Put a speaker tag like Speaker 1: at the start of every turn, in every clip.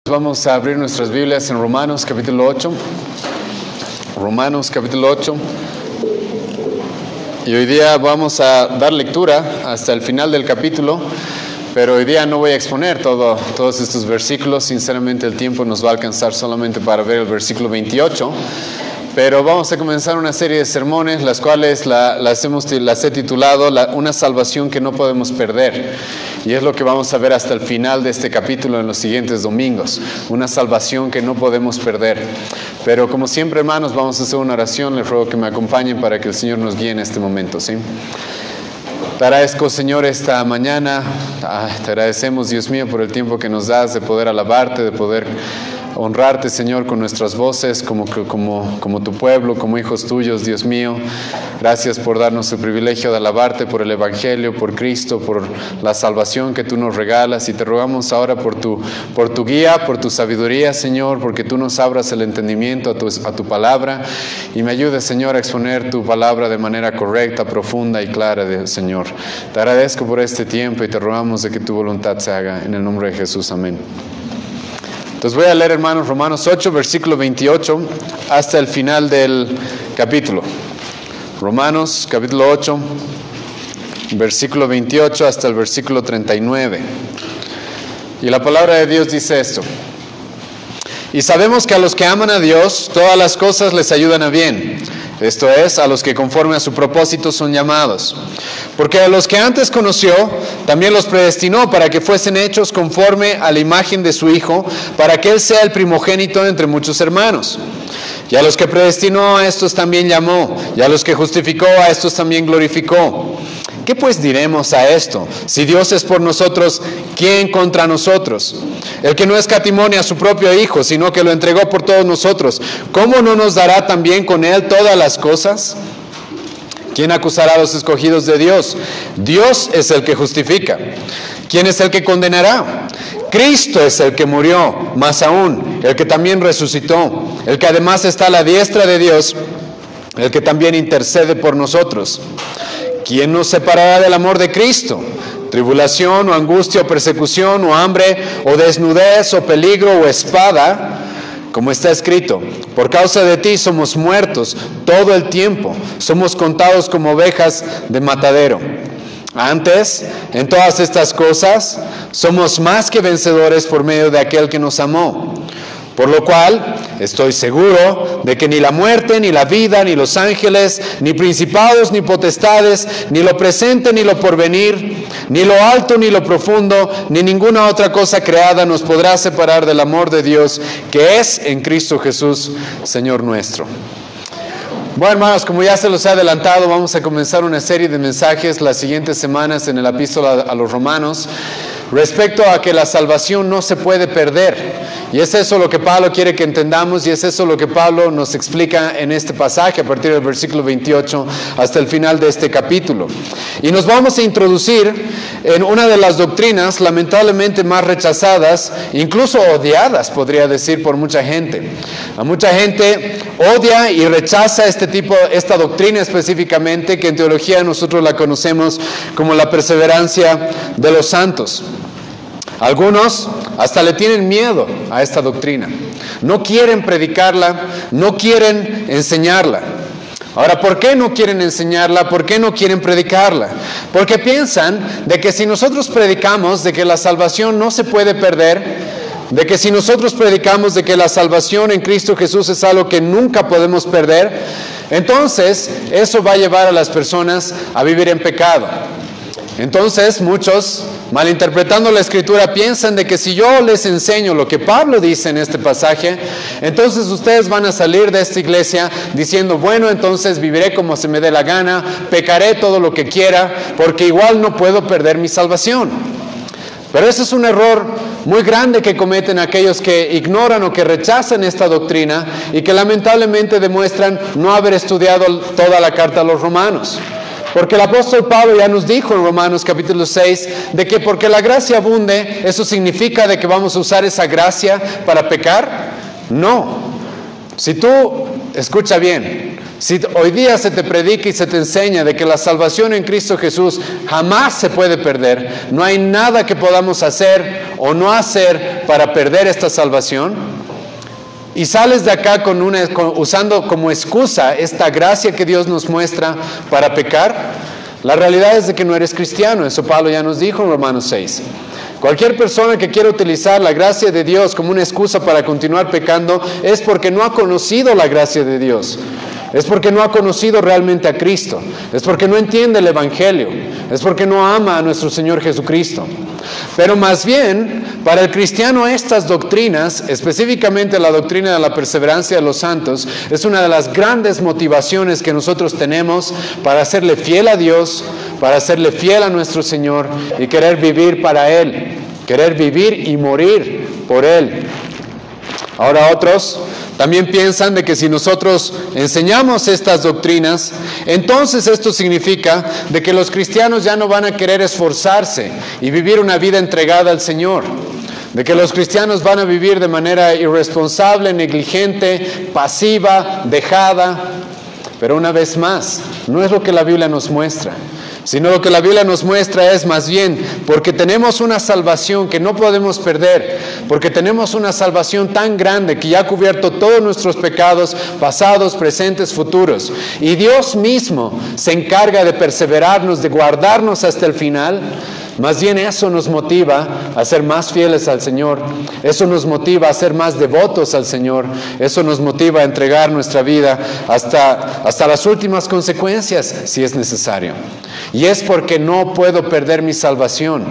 Speaker 1: Vamos a abrir nuestras Biblias en Romanos capítulo 8. Romanos capítulo 8. Y hoy día vamos a dar lectura hasta el final del capítulo, pero hoy día no voy a exponer todos estos versículos. Sinceramente el tiempo nos va a alcanzar solamente para ver el versículo 28. Pero vamos a comenzar una serie de sermones, las cuales las he titulado Una salvación que no podemos perder. Y es lo que vamos a ver hasta el final de este capítulo en los siguientes domingos. Una salvación que no podemos perder. Pero como siempre, hermanos, vamos a hacer una oración. Les ruego que me acompañen para que el Señor nos guíe en este momento, ¿sí? Te agradezco, Señor, esta mañana. Te agradecemos, Dios mío, por el tiempo que nos das de poder alabarte, de poder honrarte, Señor, con nuestras voces como tu pueblo, como hijos tuyos, Dios mío. Gracias por darnos el privilegio de alabarte por el Evangelio, por Cristo, por la salvación que tú nos regalas. Y te rogamos ahora por tu guía, por tu sabiduría, Señor, porque tú nos abras el entendimiento a tu palabra y me ayudes, Señor, a exponer tu palabra de manera correcta, profunda y clara, Señor. Te agradezco por este tiempo y te rogamos de que tu voluntad se haga. En el nombre de Jesús, amén. Entonces voy a leer, hermanos, Romanos 8, versículo 28, hasta el final del capítulo. Romanos, capítulo 8, versículo 28 hasta el versículo 39. Y la palabra de Dios dice esto: Y sabemos que a los que aman a Dios, todas las cosas les ayudan a bien. Esto es, a los que conforme a su propósito son llamados. Porque a los que antes conoció, también los predestinó para que fuesen hechos conforme a la imagen de su Hijo, para que Él sea el primogénito entre muchos hermanos. Y a los que predestinó, a estos también llamó. Y a los que justificó, a estos también glorificó. ¿Qué pues diremos a esto? Si Dios es por nosotros, ¿quién contra nosotros? El que no escatimó a su propio Hijo, sino que lo entregó por todos nosotros, ¿cómo no nos dará también con Él todas las cosas? ¿Quién acusará a los escogidos de Dios? Dios es el que justifica. ¿Quién es el que condenará? Cristo es el que murió, más aún, el que también resucitó, el que además está a la diestra de Dios, el que también intercede por nosotros. ¿Quién nos separará del amor de Cristo? ¿Tribulación, o angustia, o persecución, o hambre, o desnudez, o peligro, o espada? Como está escrito: por causa de ti somos muertos todo el tiempo, somos contados como ovejas de matadero. Antes, en todas estas cosas, somos más que vencedores por medio de aquel que nos amó. Por lo cual, estoy seguro de que ni la muerte, ni la vida, ni los ángeles, ni principados, ni potestades, ni lo presente, ni lo porvenir, ni lo alto, ni lo profundo, ni ninguna otra cosa creada nos podrá separar del amor de Dios, que es en Cristo Jesús, Señor nuestro. Bueno, hermanos, como ya se los he adelantado, vamos a comenzar una serie de mensajes las siguientes semanas en la epístola a los Romanos respecto a que la salvación no se puede perder. Y es eso lo que Pablo quiere que entendamos, y es eso lo que Pablo nos explica en este pasaje a partir del versículo 28 hasta el final de este capítulo. Y nos vamos a introducir en una de las doctrinas lamentablemente más rechazadas, incluso odiadas, podría decir, por mucha gente. A mucha gente odia y rechaza esta doctrina específicamente, que en teología nosotros la conocemos como la perseverancia de los santos. Algunos hasta le tienen miedo a esta doctrina. No quieren predicarla, no quieren enseñarla. Ahora, ¿por qué no quieren enseñarla? ¿Por qué no quieren predicarla? Porque piensan de que si nosotros predicamos de que la salvación no se puede perder, de que si nosotros predicamos de que la salvación en Cristo Jesús es algo que nunca podemos perder, entonces eso va a llevar a las personas a vivir en pecado. Entonces muchos, malinterpretando la Escritura, piensan de que si yo les enseño lo que Pablo dice en este pasaje, entonces ustedes van a salir de esta iglesia diciendo: bueno, entonces viviré como se me dé la gana, pecaré todo lo que quiera, porque igual no puedo perder mi salvación. Pero ese es un error muy grande que cometen aquellos que ignoran o que rechazan esta doctrina y que lamentablemente demuestran no haber estudiado toda la carta a los romanos. Porque el apóstol Pablo ya nos dijo en Romanos capítulo 6 de que porque la gracia abunde, ¿eso significa de que vamos a usar esa gracia para pecar? No. Si tú, escucha bien, Si hoy día se te predica y se te enseña de que la salvación en Cristo Jesús jamás se puede perder, no hay nada que podamos hacer o no hacer para perder esta salvación, y sales de acá usando como excusa esta gracia que Dios nos muestra para pecar, la realidad es de que no eres cristiano. Eso Pablo ya nos dijo en Romanos 6. Cualquier persona que quiera utilizar la gracia de Dios como una excusa para continuar pecando es porque no ha conocido la gracia de Dios. Es porque no ha conocido realmente a Cristo. Es porque no entiende el Evangelio. Es porque no ama a nuestro Señor Jesucristo. Pero más bien, para el cristiano estas doctrinas, específicamente la doctrina de la perseverancia de los santos, es una de las grandes motivaciones que nosotros tenemos para hacerle fiel a Dios, para hacerle fiel a nuestro Señor y querer vivir para Él, querer vivir y morir por Él. Ahora otros también piensan de que si nosotros enseñamos estas doctrinas, entonces esto significa de que los cristianos ya no van a querer esforzarse y vivir una vida entregada al Señor. De que los cristianos van a vivir de manera irresponsable, negligente, pasiva, dejada. Pero una vez más, no es lo que la Biblia nos muestra, sino lo que la Biblia nos muestra es más bien porque tenemos una salvación que no podemos perder, porque tenemos una salvación tan grande que ya ha cubierto todos nuestros pecados, pasados, presentes, futuros. Y Dios mismo se encarga de perseverarnos, de guardarnos hasta el final. Más bien eso nos motiva a ser más fieles al Señor, eso nos motiva a ser más devotos al Señor, eso nos motiva a entregar nuestra vida hasta las últimas consecuencias si es necesario. Y es porque no puedo perder mi salvación,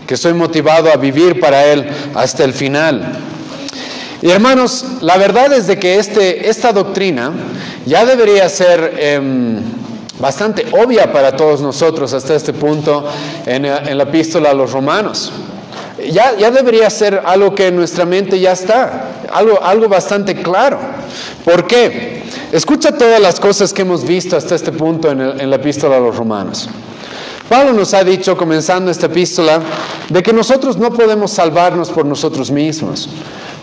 Speaker 1: que soy motivado a vivir para Él hasta el final. Y hermanos, la verdad es de que esta doctrina ya debería ser bastante obvia para todos nosotros hasta este punto en la epístola a los Romanos. Ya debería ser algo que en nuestra mente ya está, algo bastante claro. ¿Por qué? Escucha todas las cosas que hemos visto hasta este punto en la epístola a los Romanos. Pablo nos ha dicho, comenzando esta epístola, de que nosotros no podemos salvarnos por nosotros mismos,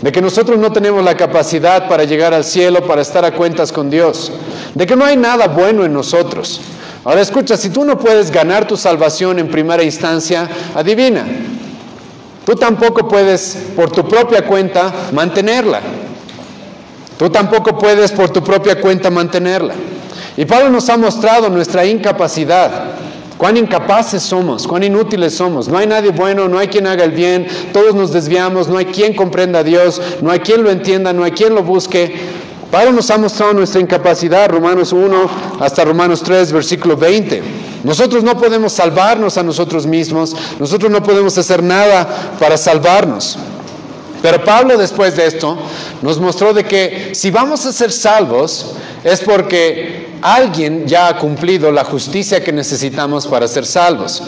Speaker 1: de que nosotros no tenemos la capacidad para llegar al cielo, para estar a cuentas con Dios, de que no hay nada bueno en nosotros. Ahora escucha, si tú no puedes ganar tu salvación en primera instancia, adivina, tú tampoco puedes por tu propia cuenta mantenerla. Tú tampoco puedes por tu propia cuenta mantenerla. Y Pablo nos ha mostrado nuestra incapacidad. Cuán incapaces somos, cuán inútiles somos. No hay nadie bueno, no hay quien haga el bien, todos nos desviamos, no hay quien comprenda a Dios, no hay quien lo entienda, no hay quien lo busque. Pablo nos ha mostrado nuestra incapacidad, Romanos 1 hasta Romanos 3, versículo 20. Nosotros no podemos salvarnos a nosotros mismos, nosotros no podemos hacer nada para salvarnos. Pero Pablo después de esto nos mostró de que si vamos a ser salvos es porque alguien ya ha cumplido la justicia que necesitamos para ser salvos.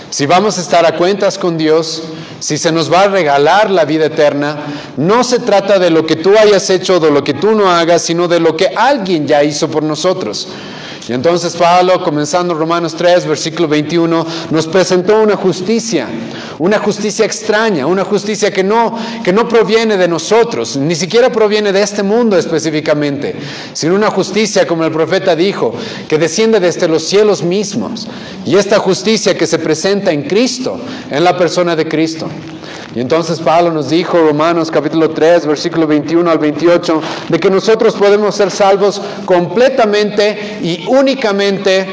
Speaker 1: Si vamos a estar a cuentas con Dios, si se nos va a regalar la vida eterna, no se trata de lo que tú hayas hecho o de lo que tú no hagas, sino de lo que alguien ya hizo por nosotros. Y entonces Pablo, comenzando Romanos 3, versículo 21, nos presentó una justicia extraña, una justicia que no proviene de nosotros, ni siquiera proviene de este mundo específicamente, sino una justicia, como el profeta dijo, que desciende desde los cielos mismos. Y esta justicia que se presenta en Cristo, en la persona de Cristo. Y entonces Pablo nos dijo, Romanos capítulo 3, versículo 21 al 28, de que nosotros podemos ser salvos completamente y únicamente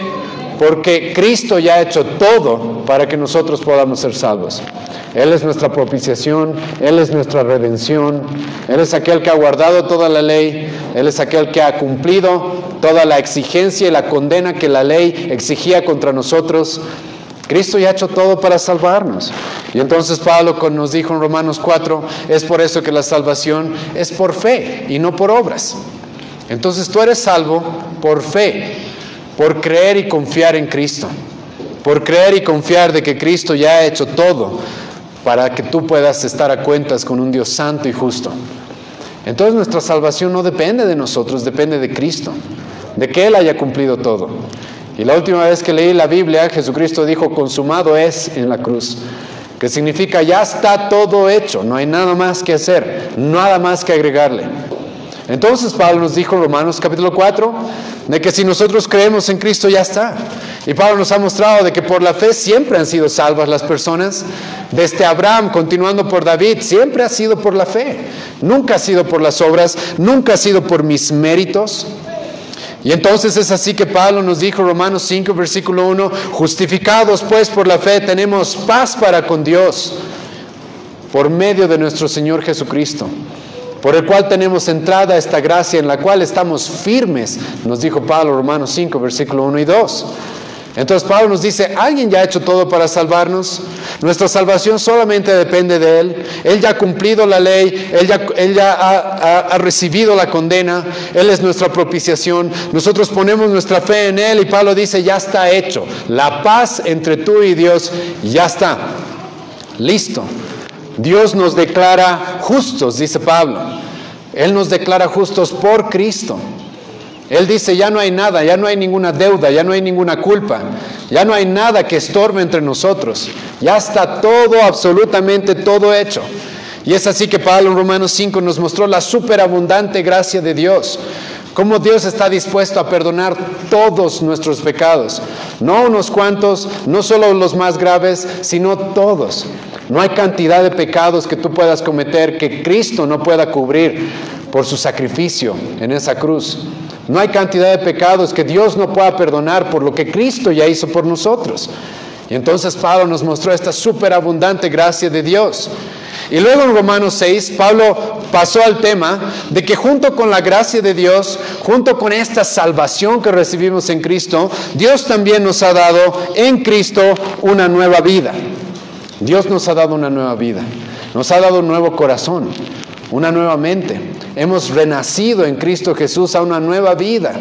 Speaker 1: porque Cristo ya ha hecho todo para que nosotros podamos ser salvos. Él es nuestra propiciación, Él es nuestra redención, Él es aquel que ha guardado toda la ley, Él es aquel que ha cumplido toda la exigencia y la condena que la ley exigía contra nosotros. Cristo ya ha hecho todo para salvarnos. Y entonces Pablo nos dijo en Romanos 4, es por eso que la salvación es por fe y no por obras. Entonces tú eres salvo por fe, por creer y confiar en Cristo, por creer y confiar de que Cristo ya ha hecho todo para que tú puedas estar a cuentas con un Dios santo y justo. Entonces nuestra salvación no depende de nosotros, depende de Cristo, de que Él haya cumplido todo. Y la última vez que leí la Biblia, Jesucristo dijo, consumado es en la cruz, que significa ya está todo hecho, no hay nada más que hacer, nada más que agregarle. Entonces Pablo nos dijo en Romanos capítulo 4, de que si nosotros creemos en Cristo ya está. Y Pablo nos ha mostrado de que por la fe siempre han sido salvas las personas. Desde Abraham, continuando por David, siempre ha sido por la fe. Nunca ha sido por las obras, nunca ha sido por mis méritos. Y entonces es así que Pablo nos dijo, Romanos 5, versículo 1, justificados pues por la fe tenemos paz para con Dios, por medio de nuestro Señor Jesucristo, por el cual tenemos entrada a esta gracia en la cual estamos firmes, nos dijo Pablo, Romanos 5, versículo 1 y 2. Entonces Pablo nos dice, ¿alguien ya ha hecho todo para salvarnos? Nuestra salvación solamente depende de Él. Él ya ha cumplido la ley, Él ya ha recibido la condena, Él es nuestra propiciación. Nosotros ponemos nuestra fe en Él y Pablo dice, ya está hecho. La paz entre tú y Dios ya está. Listo. Dios nos declara justos, dice Pablo. Él nos declara justos por Cristo. Él dice, ya no hay nada, ya no hay ninguna deuda, ya no hay ninguna culpa, ya no hay nada que estorbe entre nosotros. Ya está todo, absolutamente todo hecho. Y es así que Pablo en Romanos 5 nos mostró la superabundante gracia de Dios. Cómo Dios está dispuesto a perdonar todos nuestros pecados. No unos cuantos, no solo los más graves, sino todos. No hay cantidad de pecados que tú puedas cometer que Cristo no pueda cubrir por su sacrificio en esa cruz. No hay cantidad de pecados que Dios no pueda perdonar por lo que Cristo ya hizo por nosotros. Y entonces Pablo nos mostró esta superabundante gracia de Dios. Y luego en Romanos 6, Pablo pasó al tema de que junto con la gracia de Dios, junto con esta salvación que recibimos en Cristo, Dios también nos ha dado en Cristo una nueva vida. Dios nos ha dado una nueva vida, nos ha dado un nuevo corazón, una nueva mente. Hemos renacido en Cristo Jesús a una nueva vida.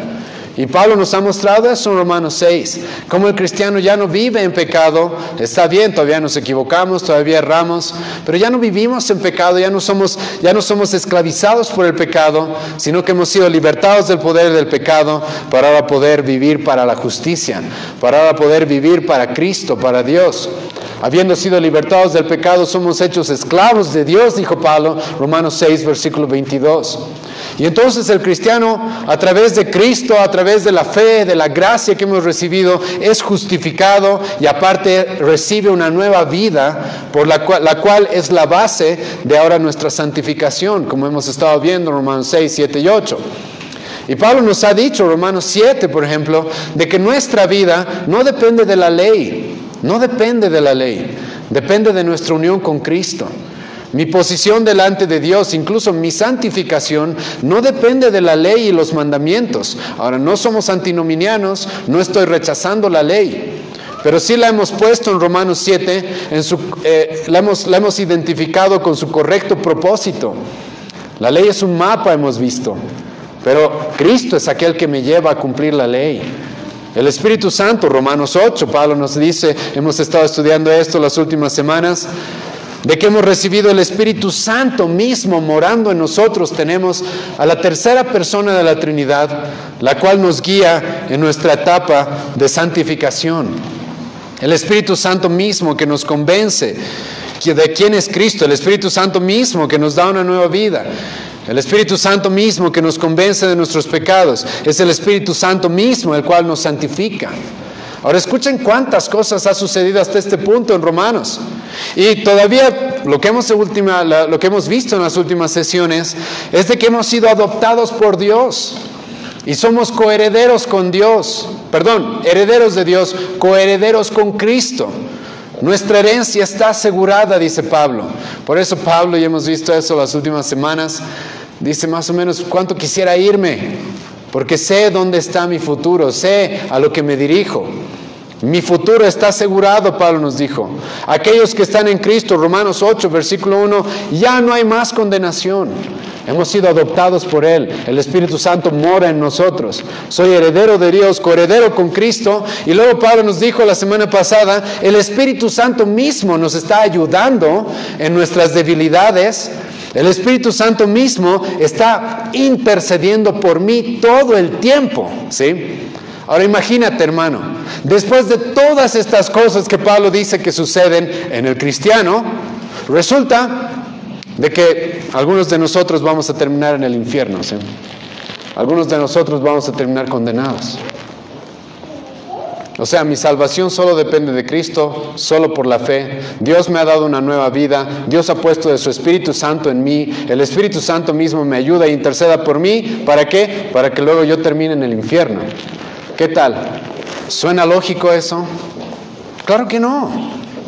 Speaker 1: Y Pablo nos ha mostrado eso en Romanos 6, como el cristiano ya no vive en pecado. Está bien, todavía nos equivocamos, todavía erramos, pero ya no vivimos en pecado, ya no somos esclavizados por el pecado, sino que hemos sido libertados del poder del pecado para ahora poder vivir para la justicia, para ahora poder vivir para Cristo, para Dios. Habiendo sido libertados del pecado, somos hechos esclavos de Dios, dijo Pablo, Romanos 6, versículo 22. Y entonces el cristiano, a través de Cristo, a través de la fe, de la gracia que hemos recibido, es justificado y aparte recibe una nueva vida, por la cual es la base de ahora nuestra santificación, como hemos estado viendo en Romanos 6, 7 y 8. Y Pablo nos ha dicho, Romanos 7, por ejemplo, de que nuestra vida no depende de la ley. No depende de la ley, depende de nuestra unión con Cristo. Mi posición delante de Dios, incluso mi santificación, no depende de la ley y los mandamientos. Ahora, no somos antinominianos, no estoy rechazando la ley, pero sí la hemos puesto en Romanos 7, la hemos identificado con su correcto propósito. La ley es un mapa, hemos visto, pero Cristo es aquel que me lleva a cumplir la ley. El Espíritu Santo, Romanos 8, Pablo nos dice, hemos estado estudiando esto las últimas semanas, de que hemos recibido el Espíritu Santo mismo morando en nosotros. Tenemos a la tercera persona de la Trinidad, la cual nos guía en nuestra etapa de santificación. El Espíritu Santo mismo que nos convence de quién es Cristo, el Espíritu Santo mismo que nos da una nueva vida. El Espíritu Santo mismo que nos convence de nuestros pecados. Es el Espíritu Santo mismo el cual nos santifica. Ahora escuchen cuántas cosas ha sucedido hasta este punto en Romanos. Y todavía lo que hemos visto en las últimas sesiones es de que hemos sido adoptados por Dios. Y somos coherederos con Dios. Herederos de Dios, coherederos con Cristo. Nuestra herencia está asegurada, dice Pablo. Por eso Pablo, y hemos visto eso las últimas semanas, dice más o menos cuánto quisiera irme, porque sé dónde está mi futuro, sé a lo que me dirijo. Mi futuro está asegurado, Pablo nos dijo. Aquellos que están en Cristo, Romanos 8, versículo 1, ya no hay más condenación. Hemos sido adoptados por Él. El Espíritu Santo mora en nosotros. Soy heredero de Dios, coheredero con Cristo. Y luego Pablo nos dijo la semana pasada, el Espíritu Santo mismo nos está ayudando en nuestras debilidades. El Espíritu Santo mismo está intercediendo por mí todo el tiempo, ¿sí? Ahora imagínate, hermano, después de todas estas cosas que Pablo dice que suceden en el cristiano, resulta de que algunos de nosotros vamos a terminar en el infierno, ¿sí? Algunos de nosotros vamos a terminar condenados. O sea, mi salvación solo depende de Cristo, solo por la fe. Dios me ha dado una nueva vida. Dios ha puesto de su Espíritu Santo en mí. El Espíritu Santo mismo me ayuda e interceda por mí. ¿Para qué? Para que luego yo termine en el infierno. ¿Qué tal? ¿Suena lógico eso? Claro que no.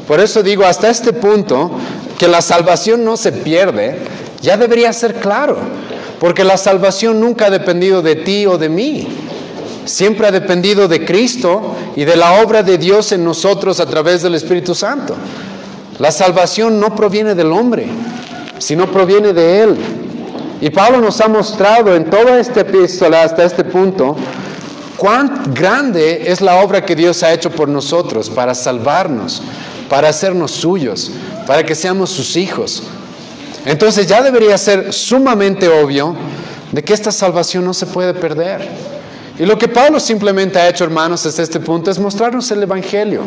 Speaker 1: Por eso digo, hasta este punto, que la salvación no se pierde, ya debería ser claro. Porque la salvación nunca ha dependido de ti o de mí. Siempre ha dependido de Cristo y de la obra de Dios en nosotros a través del Espíritu Santo. La salvación no proviene del hombre, sino proviene de Él. Y Pablo nos ha mostrado en toda esta epístola hasta este punto cuán grande es la obra que Dios ha hecho por nosotros para salvarnos, para hacernos suyos, para que seamos sus hijos. Entonces ya debería ser sumamente obvio de que esta salvación no se puede perder. Y lo que Pablo simplemente ha hecho, hermanos, hasta este punto es mostrarnos el Evangelio,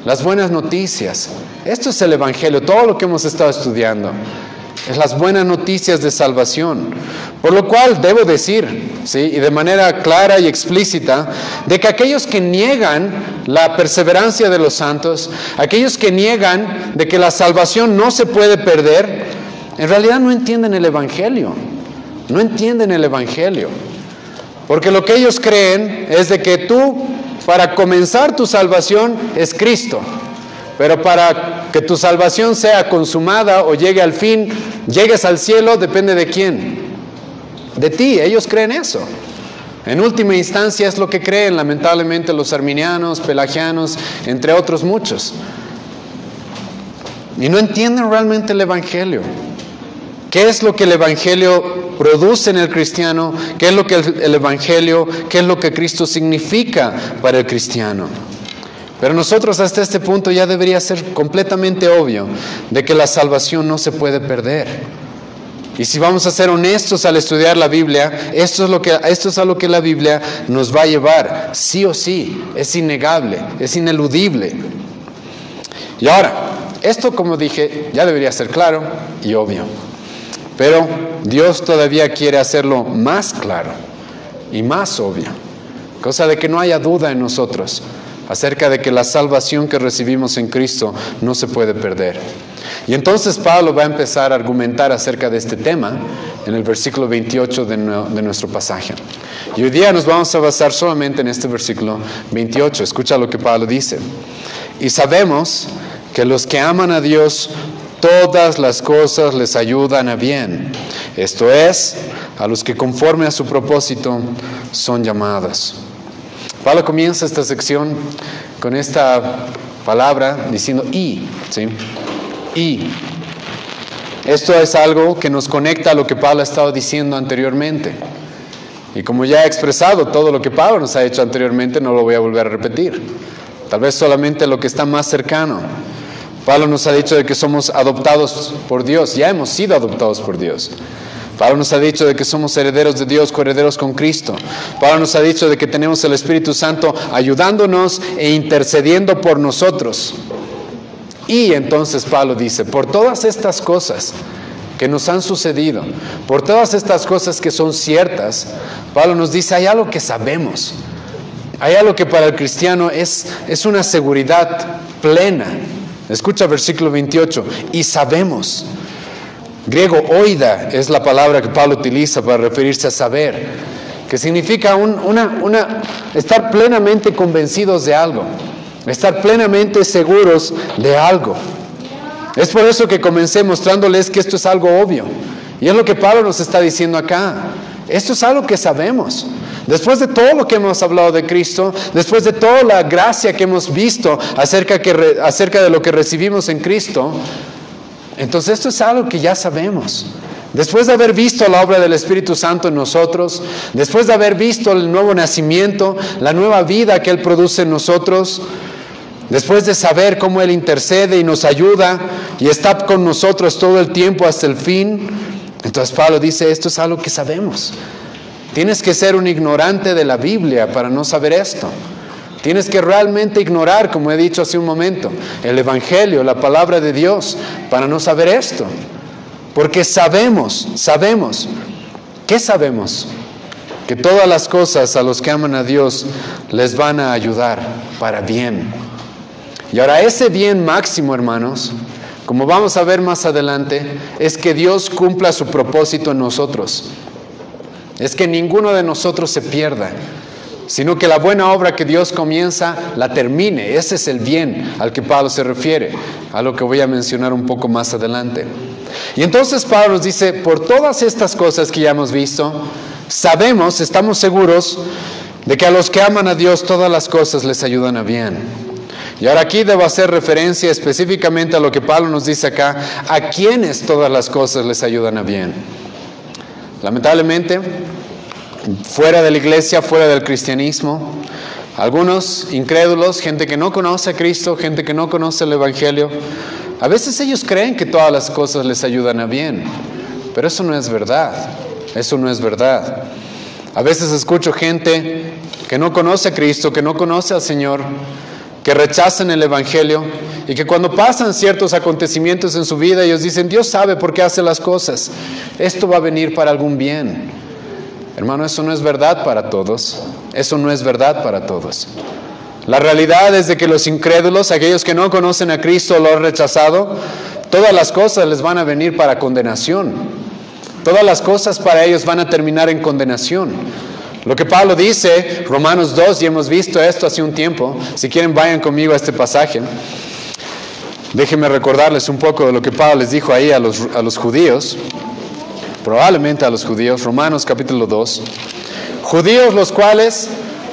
Speaker 1: las buenas noticias. Esto es el Evangelio, todo lo que hemos estado estudiando. Es las buenas noticias de salvación. Por lo cual debo decir, ¿sí?, y de manera clara y explícita, de que aquellos que niegan la perseverancia de los santos, aquellos que niegan de que la salvación no se puede perder, en realidad no entienden el Evangelio. No entienden el Evangelio. Porque lo que ellos creen es de que tú, para comenzar tu salvación, es Cristo. Pero para que tu salvación sea consumada o llegue al fin, llegues al cielo, depende de quién. De ti, ellos creen eso. En última instancia es lo que creen, lamentablemente, los arminianos, pelagianos, entre otros muchos. Y no entienden realmente el Evangelio. ¿Qué es lo que el Evangelio produce en el cristiano? ¿Qué es lo que el Evangelio, qué es lo que Cristo significa para el cristiano? Pero nosotros hasta este punto ya debería ser completamente obvio de que la salvación no se puede perder. Y si vamos a ser honestos al estudiar la Biblia, esto es a lo que la Biblia nos va a llevar, sí o sí, es innegable, es ineludible. Y ahora, esto, como dije, ya debería ser claro y obvio. Pero Dios todavía quiere hacerlo más claro y más obvio, cosa de que no haya duda en nosotros acerca de que la salvación que recibimos en Cristo no se puede perder. Y entonces Pablo va a empezar a argumentar acerca de este tema en el versículo 28 de nuestro pasaje. Y hoy día nos vamos a basar solamente en este versículo 28. Escucha lo que Pablo dice. Y sabemos que los que aman a Dios, todas las cosas les ayudan a bien. Esto es, a los que conforme a su propósito son llamados. Pablo comienza esta sección con esta palabra diciendo y, ¿sí? Y. Esto es algo que nos conecta a lo que Pablo ha estado diciendo anteriormente. Y como ya he expresado todo lo que Pablo nos ha hecho anteriormente, no lo voy a volver a repetir. Tal vez solamente lo que está más cercano. Pablo nos ha dicho de que somos adoptados por Dios, ya hemos sido adoptados por Dios. Pablo nos ha dicho de que somos herederos de Dios, coherederos con Cristo. Pablo nos ha dicho de que tenemos el Espíritu Santo ayudándonos e intercediendo por nosotros. Y entonces Pablo dice, por todas estas cosas que nos han sucedido, por todas estas cosas que son ciertas, Pablo nos dice, hay algo que sabemos. Hay algo que para el cristiano es una seguridad plena. Escucha versículo 28, y sabemos. Griego oida es la palabra que Pablo utiliza para referirse a saber, que significa estar plenamente convencidos de algo, estar plenamente seguros de algo. Es por eso que comencé mostrándoles que esto es algo obvio, y es lo que Pablo nos está diciendo acá. Esto es algo que sabemos. Después de todo lo que hemos hablado de Cristo, después de toda la gracia que hemos visto acerca de lo que recibimos en Cristo, entonces esto es algo que ya sabemos. Después de haber visto la obra del Espíritu Santo en nosotros, después de haber visto el nuevo nacimiento, la nueva vida que Él produce en nosotros, después de saber cómo Él intercede y nos ayuda y está con nosotros todo el tiempo hasta el fin, entonces Pablo dice, esto es algo que sabemos. Tienes que ser un ignorante de la Biblia para no saber esto. Tienes que realmente ignorar, como he dicho hace un momento, el Evangelio, la palabra de Dios, para no saber esto. Porque sabemos, ¿qué sabemos? Que todas las cosas a los que aman a Dios les van a ayudar para bien. Y ahora ese bien máximo, hermanos, como vamos a ver más adelante, es que Dios cumpla su propósito en nosotros. Es que ninguno de nosotros se pierda, sino que la buena obra que Dios comienza, la termine. Ese es el bien al que Pablo se refiere, a lo que voy a mencionar un poco más adelante. Y entonces Pablo nos dice, por todas estas cosas que ya hemos visto, sabemos, estamos seguros de que a los que aman a Dios todas las cosas les ayudan a bien. Y ahora aquí debo hacer referencia específicamente a lo que Pablo nos dice acá, a quienes todas las cosas les ayudan a bien. Lamentablemente, fuera de la iglesia, fuera del cristianismo, algunos incrédulos, gente que no conoce a Cristo, gente que no conoce el Evangelio, a veces ellos creen que todas las cosas les ayudan a bien, pero eso no es verdad, eso no es verdad. A veces escucho gente que no conoce a Cristo, que no conoce al Señor, que rechazan el Evangelio y que cuando pasan ciertos acontecimientos en su vida, ellos dicen, Dios sabe por qué hace las cosas, esto va a venir para algún bien. Hermano, eso no es verdad para todos, eso no es verdad para todos. La realidad es de que los incrédulos, aquellos que no conocen a Cristo, lo han rechazado, todas las cosas les van a venir para condenación. Todas las cosas para ellos van a terminar en condenación. Lo que Pablo dice, Romanos 2, y hemos visto esto hace un tiempo, si quieren vayan conmigo a este pasaje. Déjenme recordarles un poco de lo que Pablo les dijo ahí a los judíos, probablemente a los judíos, Romanos capítulo 2. Judíos los cuales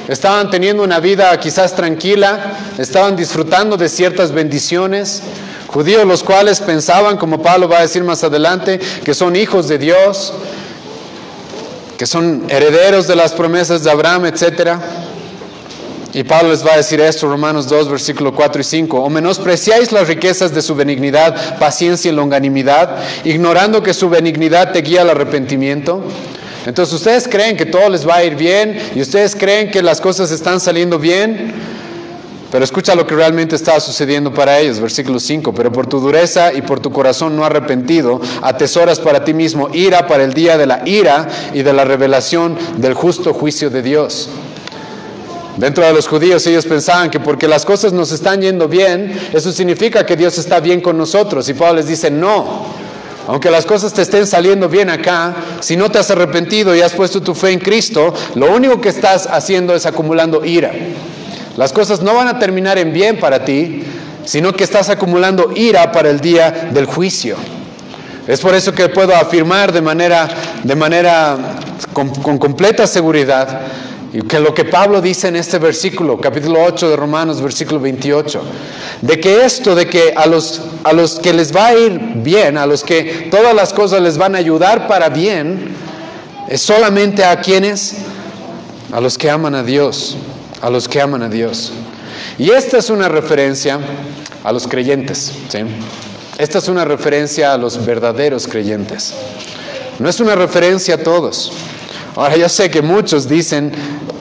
Speaker 1: estaban teniendo una vida quizás tranquila, estaban disfrutando de ciertas bendiciones. Judíos los cuales pensaban, como Pablo va a decir más adelante, que son hijos de Dios, que son herederos de las promesas de Abraham, etc. Y Pablo les va a decir esto, Romanos 2, versículo 4 y 5. O menospreciáis las riquezas de su benignidad, paciencia y longanimidad, ignorando que su benignidad te guía al arrepentimiento. Entonces ustedes creen que todo les va a ir bien y ustedes creen que las cosas están saliendo bien, pero escucha lo que realmente está sucediendo para ellos, versículo 5. Pero por tu dureza y por tu corazón no arrepentido, atesoras para ti mismo ira para el día de la ira y de la revelación del justo juicio de Dios. Dentro de los judíos ellos pensaban que porque las cosas nos están yendo bien, eso significa que Dios está bien con nosotros. Y Pablo les dice, no, aunque las cosas te estén saliendo bien acá, si no te has arrepentido y has puesto tu fe en Cristo, lo único que estás haciendo es acumulando ira. Las cosas no van a terminar en bien para ti, sino que estás acumulando ira para el día del juicio. Es por eso que puedo afirmar de manera con completa seguridad y que lo que Pablo dice en este versículo, capítulo 8 de Romanos, versículo 28, de que esto, de que a los que les va a ir bien, a los que todas las cosas les van a ayudar para bien, es solamente a quienes, a los que aman a Dios, a los que aman a Dios. Y esta es una referencia a los creyentes, ¿sí? Esta es una referencia a los verdaderos creyentes. No es una referencia a todos. Ahora yo sé que muchos dicen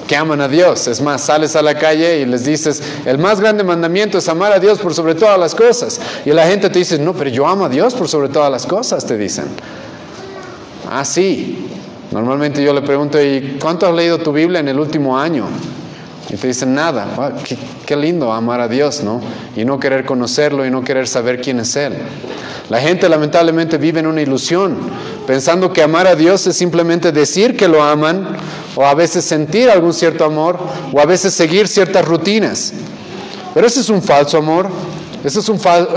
Speaker 1: que aman a Dios. Es más, sales a la calle y les dices, el más grande mandamiento es amar a Dios por sobre todas las cosas. Y la gente te dice, no, pero yo amo a Dios por sobre todas las cosas, te dicen. Ah, sí. Normalmente yo le pregunto, ¿y cuánto has leído tu Biblia en el último año? Y te dicen nada. Wow, qué lindo amar a Dios, ¿no? Y no querer conocerlo y no querer saber quién es Él. La gente lamentablemente vive en una ilusión, pensando que amar a Dios es simplemente decir que lo aman, o a veces sentir algún cierto amor, o a veces seguir ciertas rutinas. Pero ese es un falso amor. Eso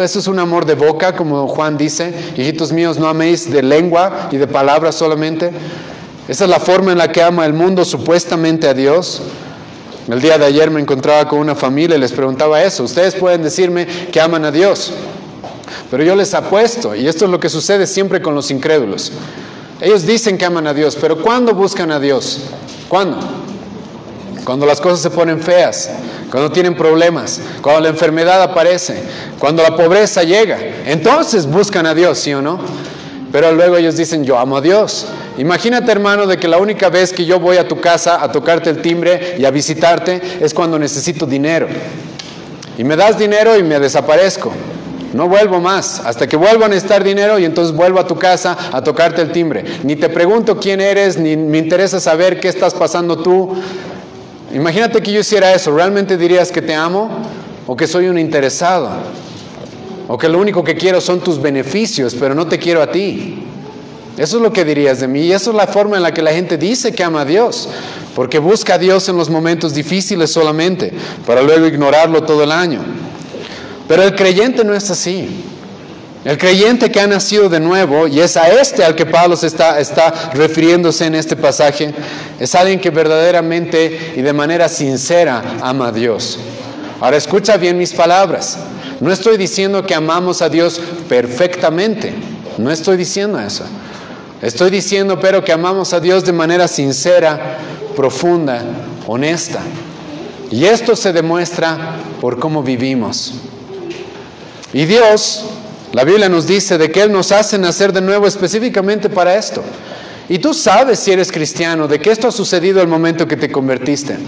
Speaker 1: es un amor de boca, como Juan dice, hijitos míos, no améis de lengua y de palabras solamente. Esa es la forma en la que ama el mundo supuestamente a Dios. El día de ayer me encontraba con una familia y les preguntaba eso. Ustedes pueden decirme que aman a Dios, pero yo les apuesto, y esto es lo que sucede siempre con los incrédulos. Ellos dicen que aman a Dios, pero ¿cuándo buscan a Dios? ¿Cuándo? Cuando las cosas se ponen feas, cuando tienen problemas, cuando la enfermedad aparece, cuando la pobreza llega. Entonces buscan a Dios, ¿sí o no? Pero luego ellos dicen, yo amo a Dios. Imagínate, hermano, de que la única vez que yo voy a tu casa a tocarte el timbre y a visitarte es cuando necesito dinero. Y me das dinero y me desaparezco. no vuelvo más, hasta que vuelvo a necesitar dinero y entonces vuelvo a tu casa a tocarte el timbre. Ni te pregunto quién eres, ni me interesa saber qué estás pasando tú. Imagínate que yo hiciera eso, ¿realmente dirías que te amo? ¿O que soy un interesado? ¿O que lo único que quiero son tus beneficios, pero no te quiero a ti? Eso es lo que dirías de mí, y eso es la forma en la que la gente dice que ama a Dios, porque busca a Dios en los momentos difíciles solamente, para luego ignorarlo todo el año. Pero el creyente no es así. El creyente que ha nacido de nuevo, y es a este al que Pablo está refiriéndose en este pasaje, es alguien que verdaderamente y de manera sincera ama a Dios. Ahora escucha bien mis palabras. No estoy diciendo que amamos a Dios perfectamente. No estoy diciendo eso. Estoy diciendo, pero que amamos a Dios de manera sincera, profunda, honesta. Y esto se demuestra por cómo vivimos. Y Dios, la Biblia nos dice de que Él nos hace nacer de nuevo específicamente para esto. Y tú sabes, si eres cristiano, de que esto ha sucedido el momento que te convertiste.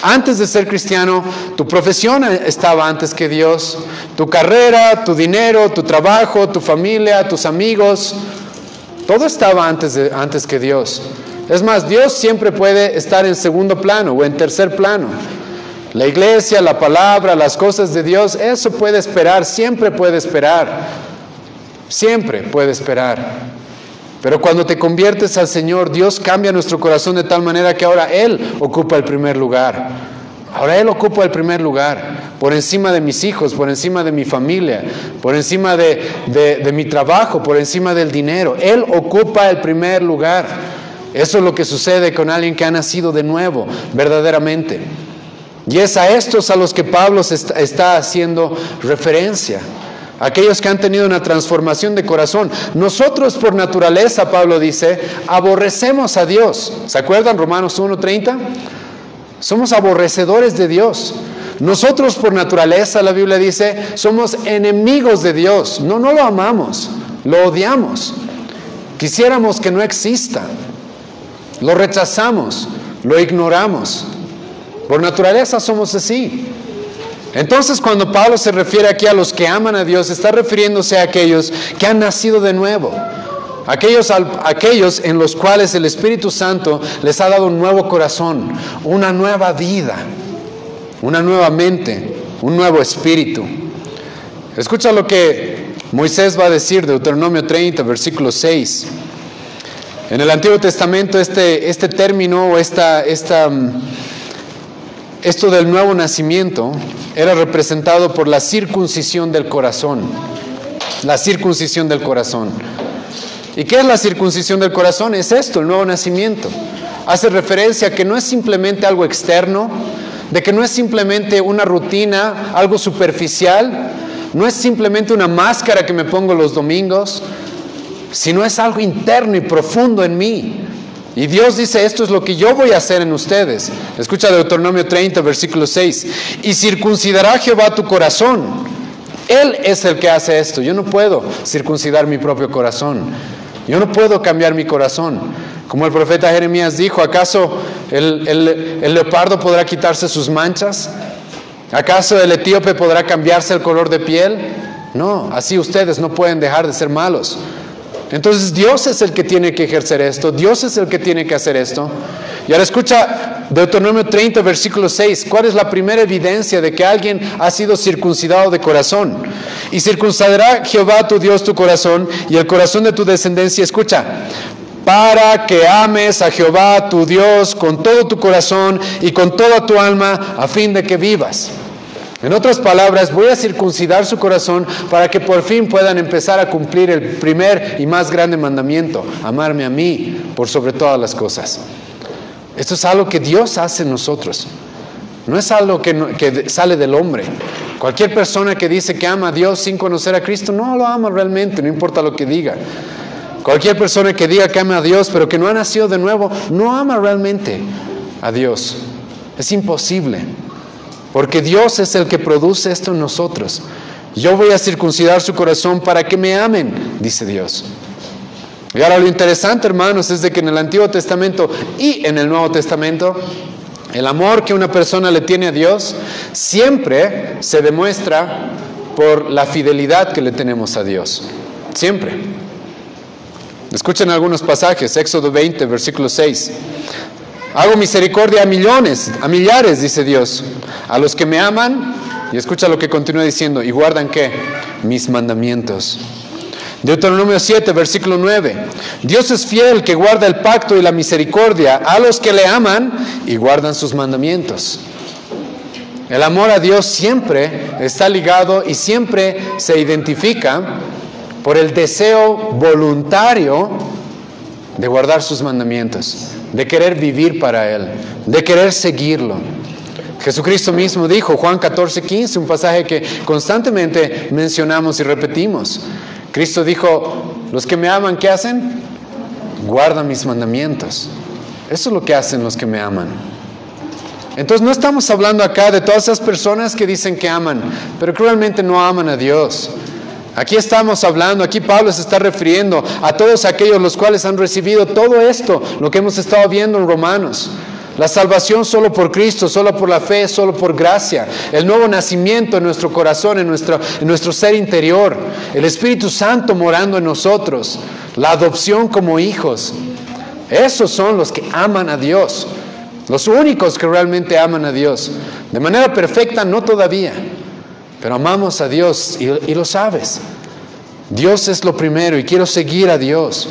Speaker 1: Antes de ser cristiano, tu profesión estaba antes que Dios, tu carrera, tu dinero, tu trabajo, tu familia, tus amigos, todo estaba antes que Dios. Es más, Dios siempre puede estar en segundo plano o en tercer plano. La iglesia, la palabra, las cosas de Dios, eso puede esperar, siempre puede esperar. Siempre puede esperar. Pero cuando te conviertes al Señor, Dios cambia nuestro corazón de tal manera que ahora Él ocupa el primer lugar. Ahora Él ocupa el primer lugar, por encima de mis hijos, por encima de mi familia, por encima de mi trabajo, por encima del dinero. Él ocupa el primer lugar. Eso es lo que sucede con alguien que ha nacido de nuevo, verdaderamente. Y es a estos a los que Pablo está haciendo referencia. Aquellos que han tenido una transformación de corazón. Nosotros por naturaleza, Pablo dice, aborrecemos a Dios. ¿Se acuerdan Romanos 1:30? Somos aborrecedores de Dios. Nosotros por naturaleza, la Biblia dice, somos enemigos de Dios. No lo amamos, lo odiamos. Quisiéramos que no exista. Lo rechazamos, lo ignoramos. Por naturaleza somos así. Entonces, cuando Pablo se refiere aquí a los que aman a Dios, está refiriéndose a aquellos que han nacido de nuevo. Aquellos en los cuales el Espíritu Santo les ha dado un nuevo corazón, una nueva vida, una nueva mente, un nuevo espíritu. Escucha lo que Moisés va a decir, Deuteronomio 30, versículo 6. En el Antiguo Testamento este término o esto del nuevo nacimiento era representado por la circuncisión del corazón. La circuncisión del corazón. ¿Y qué es la circuncisión del corazón? Es esto, el nuevo nacimiento. Hace referencia a que no es simplemente algo externo, de que no es simplemente una rutina, algo superficial, no es simplemente una máscara que me pongo los domingos, sino es algo interno y profundo en mí. Y Dios dice, esto es lo que yo voy a hacer en ustedes. Escucha Deuteronomio 30, versículo 6. Y circuncidará Jehová tu corazón. Él es el que hace esto. Yo no puedo circuncidar mi propio corazón. Yo no puedo cambiar mi corazón. Como el profeta Jeremías dijo, ¿acaso el leopardo podrá quitarse sus manchas? ¿Acaso el etíope podrá cambiarse el color de piel? No, así ustedes no pueden dejar de ser malos. Entonces Dios es el que tiene que ejercer esto, Dios es el que tiene que hacer esto. Y ahora escucha Deuteronomio 30, versículo 6. ¿Cuál es la primera evidencia de que alguien ha sido circuncidado de corazón? Y circuncidará Jehová tu Dios tu corazón y el corazón de tu descendencia. Escucha, para que ames a Jehová tu Dios con todo tu corazón y con toda tu alma, a fin de que vivas. En otras palabras, voy a circuncidar su corazón para que por fin puedan empezar a cumplir el primer y más grande mandamiento, amarme a mí por sobre todas las cosas. Esto es algo que Dios hace en nosotros. No es algo que sale del hombre. Cualquier persona que dice que ama a Dios sin conocer a Cristo, no lo ama realmente, no importa lo que diga. Cualquier persona que diga que ama a Dios, pero que no ha nacido de nuevo, no ama realmente a Dios. Es imposible. Porque Dios es el que produce esto en nosotros. Yo voy a circuncidar su corazón para que me amen, dice Dios. Y ahora lo interesante, hermanos, es de que en el Antiguo Testamento y en el Nuevo Testamento, el amor que una persona le tiene a Dios siempre se demuestra por la fidelidad que le tenemos a Dios. Siempre. Escuchen algunos pasajes. Éxodo 20, versículo 6. Hago misericordia a millones, a millares, dice Dios, a los que me aman. Y escucha lo que continúa diciendo. ¿Y guardan qué? Mis mandamientos. Deuteronomio 7, versículo 9. Dios es fiel que guarda el pacto y la misericordia a los que le aman y guardan sus mandamientos. El amor a Dios siempre está ligado y siempre se identifica por el deseo voluntario de guardar sus mandamientos, de querer vivir para Él, de querer seguirlo. Jesucristo mismo dijo, Juan 14, 15, un pasaje que constantemente mencionamos y repetimos. Cristo dijo, los que me aman, ¿qué hacen? Guardan mis mandamientos. Eso es lo que hacen los que me aman. Entonces no estamos hablando acá de todas esas personas que dicen que aman, pero que realmente no aman a Dios. Aquí estamos hablando, aquí Pablo se está refiriendo a todos aquellos los cuales han recibido todo esto, lo que hemos estado viendo en Romanos. La salvación solo por Cristo, solo por la fe, solo por gracia. El nuevo nacimiento en nuestro corazón, en nuestro ser interior. El Espíritu Santo morando en nosotros. La adopción como hijos. Esos son los que aman a Dios. Los únicos que realmente aman a Dios. De manera perfecta, no todavía. Pero amamos a Dios y lo sabes. Dios es lo primero y quiero seguir a Dios.